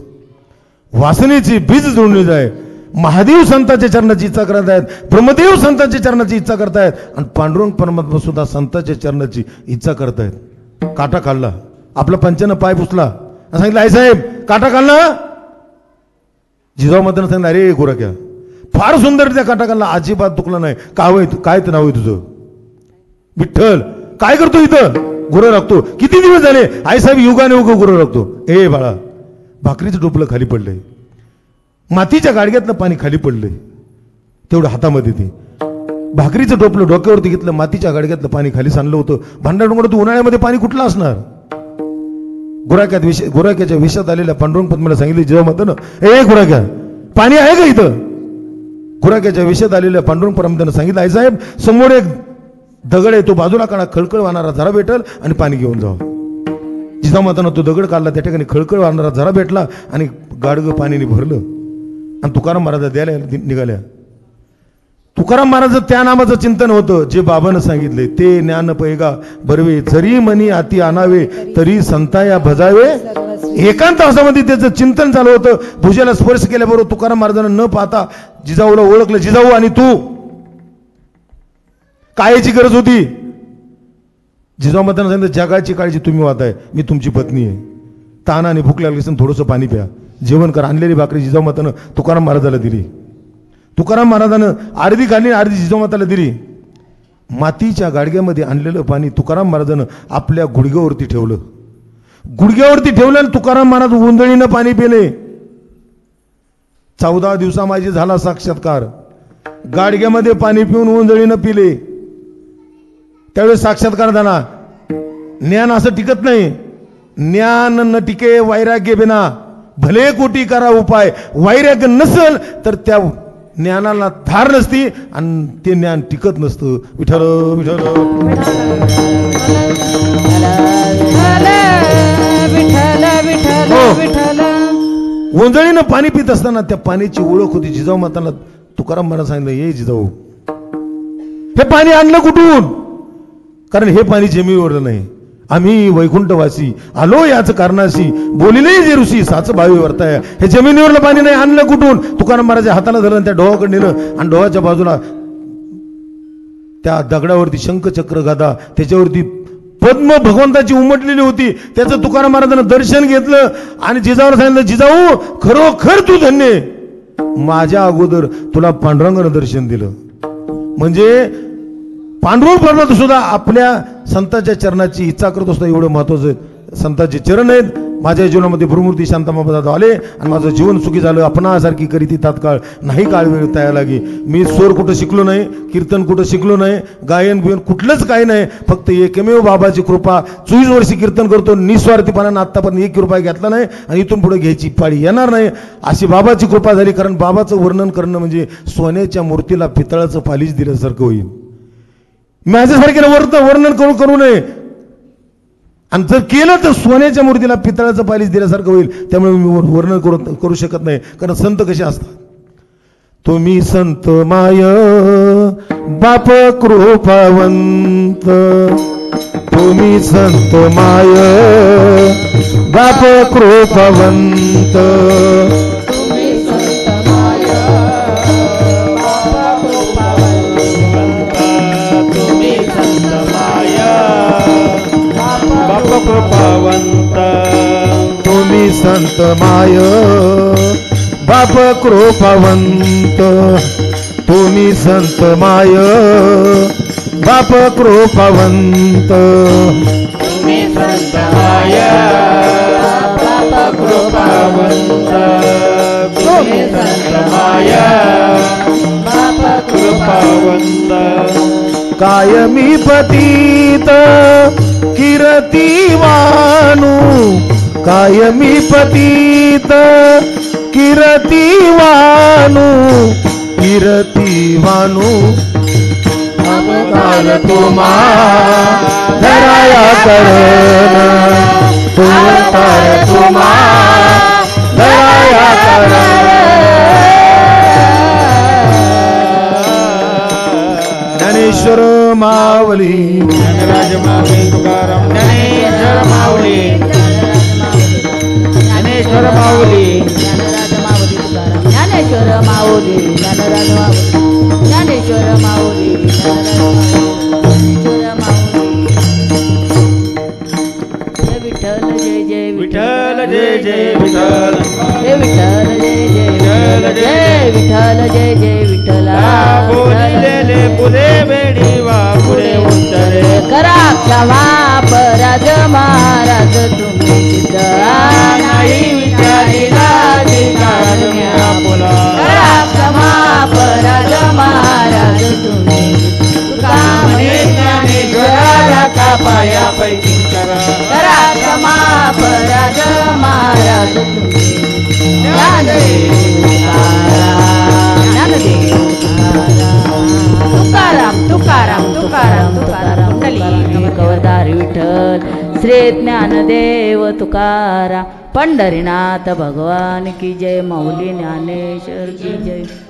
वासनेची बीज जोडली जाय. महादेव संतांच्या चरणाची इच्छा करत आहेत, ब्रह्मदेव संतांच्या चरणाची इच्छा करतायत आणि पांडुरंग परमात्मा सुद्धा संतांच्या चरणाची इच्छा करतायत. काटा काढला, आपला पंचानं पाय पुसला, सांगितलं आई साहेब काटा काढला. जिजाऊ मातानं सांगितलं अरे गोरक्या फार सुंदर त्या काटा काढला, अजिबात दुखला नाही. काय तर नाव आहे तुझं? विठ्ठल. काय करतो इथं? गुरं राखतो. किती दिवस झाले? आई साहेब युगाने उग गुरं राखतो. ए बाळा, भाकरीचं टोपलं खाली पडलंय, मातीच्या गाडग्यातलं पाणी खाली पडलंय, तेवढं हातामध्ये ते भाकरीचं टोपलं डोक्यावरती घेतलं, मातीच्या गाडग्यातलं पाणी खाली सांडलं होतं. भांडार उन्हाळ्यामध्ये पाणी कुठलं असणार? गुराक्याच्या विषात आलेल्या पांडुरंग पद्माला सांगितले जिजाऊ मातानं, ए गुराक्या पाणी आहे का इथं? गुराक्याच्या विषात आलेल्या पांडुरंग परमात्म्यानं सांगितलं आई साहेब समोर एक दगड आहे, तो बाजूला काढा, खळखळ वाहणारा झरा भेटल आणि पाणी घेऊन जावा. जिजाऊ मातानं तो दगड काढला, त्या ठिकाणी खळखळ वाहणारा झरा भेटला आणि गाडगं पाण्याने भरलं आणि तुकाराम महाराज द्यायला निघाल्या. तुकाराम महाराज त्या नामाचं चिंतन होतं जे बाबानं सांगितले, ते ज्ञान पैगा बरवे जरी मनी आती आणावे तरी संताया भजावे. एकांत वासामध्ये त्याचं चिंतन चालू होतं. भुजाला स्पर्श केल्याबरोबर तुकाराम महाराजांना न पाहता जिजाऊला ओळखलं. जिजाऊ आणि तू कायची गरज होती? जिजाऊ मातानं सांगितलं जगाची काळजी तुम्ही वाहताय, मी तुमची पत्नी आहे. ताण आणि भूक लागली असेल थोडंसं पाणी प्या, जेवण कर. आणलेली भाकरी जिजाऊ मातानं तुकाराम महाराजाला दिली. तुकाराम महाराजानं अर्धी खाल्ली, अर्धी जिजाऊ माताला दिली. मातीच्या गाडग्यामध्ये आणलेलं पाणी तुकाराम महाराजानं आपल्या गुडघ्यावरती ठेवलं. गुडघ्यावरती ठेवलं आणि तुकाराम महाराज उंजळीनं पाणी पिले. 14 दिवसा माझी झाला साक्षात्कार. गाडग्यामध्ये पाणी पिऊन उंजळीनं पिले. त्यावेळेस साक्षात्कार झाला. ज्ञान असं टिकत नाही. ज्ञान न टिके वैराग्य बिना, भले कोटी करा उपाय. वैराग्य नसेल तर त्या ज्ञानाला धार नसती आणि ते ज्ञान टिकत नसतं. विठ्ठल विठ्ठल उंजळीनं पाणी पित असताना त्या पाण्याची ओळख होती. जिजाऊ माताला तुकाराम महाराज सांगितलं, ये जिजाऊ हे पाणी आणलं कुठून? कारण हे पाणी जमिनीवर नाही. आम्ही वैकुंठवासी आलो याच कारणाशी, बोलिले जे ऋषी साच भावी वर्ताय. हे जमिनीवरलं पाणी नाही, आणलं कुठून? तुकाराम महाराज हाताला धरलं, त्या डोहाकडे नेलं आणि डोहाच्या बाजूला त्या दगडावरती शंख चक्र गदा, त्याच्यावरती पद्म भगवंताची उमटलेली होती. त्याचं तुकाराम महाराजांना दर्शन घेतलं आणि जिजाऊला सांगितलं, जिजाऊ खरोखर तू धन्य, माझ्या अगोदर तुला पांडुरंगानं दर्शन दिलं. म्हणजे पांडुरंग परमात्मा सुद्धा आपल्या संतांच्या चरणाची इच्छा करत असतो. एवढं महत्वाचं आहे. संतांचे चरण आहेत. माझ्या जीवनामध्ये भ्रुमूर्ती शांतामापदा आले आणि माझं जीवन सुखी झालं. आपणासारखी करीती तात्काळ नाही काळ वेळ तया लागे. मी स्वर कुठं शिकलो नाही, कीर्तन कुठं शिकलो नाही, गायन बियन कुठलंच काही नाही. फक्त एकमेव बाबाची कृपा. 24 वर्षी कीर्तन करतो निस्वार्थीपणानं. आत्तापर्यंत 1 रुपया घेतला नाही आणि इथून पुढे घ्यायची पाळी येणार नाही. अशी बाबाची कृपा झाली. कारण बाबाचं वर्णन करणं म्हणजे सोन्याच्या मूर्तीला पितळाचं पालिश दिल्यासारखं होईल. माझ्यासारख्याला वर्णन करू नये. आणि जर केलं तर सोन्याच्या मूर्तीला पितळाचं पालिश दिल्यासारखं होईल. त्यामुळे मी वर्णन करू शकत नाही. कारण संत कसे असतात. तुम्ही संत माय बाप कृपावंत, तुम्ही संत माय बाप कृपावंत, कृपावंत, तुम्ही संत माय बाप कृपावंत, तुम्ही संत माय बाप कृपावंत, तुम्ही संत माय बाप कृपावंत, तुम्ही संत माय बाप कृपावंत. कायमी पतित कीर्तिवानु, कायमी पतित कीर्तिवानु, कीर्तिवानु अवतार तुम्हा धराया करण, अवतार तुम्हा दया करा ज्ञानेश्वर माऊली ज्ञानराज माऊली तुकाराम ज्ञानेश्वर माऊली ज्ञानेश्वर माऊली ज्ञानेश्वर माऊली ज्ञानराज माऊली ज्ञानेश्वर माऊली ज्ञानेश्वर माऊली जय विठ्ठल जय जय विठ्ठल जय जय विठ्ठल जय विठ्ठल जय जय जय विठ्ठल जय जय विठ्ठला बोलिलेले पुढे बेडी वा पुढे उत्तरे करा क्षमा अपराध महाराज तुम्ही सिद्ध नाही विचारिला अधिकार आपुला करा क्षमा अपराध महाराज तुम्ही तुका म्हणे ज्ञानेश्वराला का पायापैकी करा करा क्षमा अपराध महाराज तुम्ही ज्ञानदेव तुकाराम तुकाराम तुकाराम तुकाराम कुंडली कवरदार विठ्ठल श्री ज्ञानदेव तुकाराम पंढरीनाथ भगवान की जय माऊली ज्ञानेश्वर की जय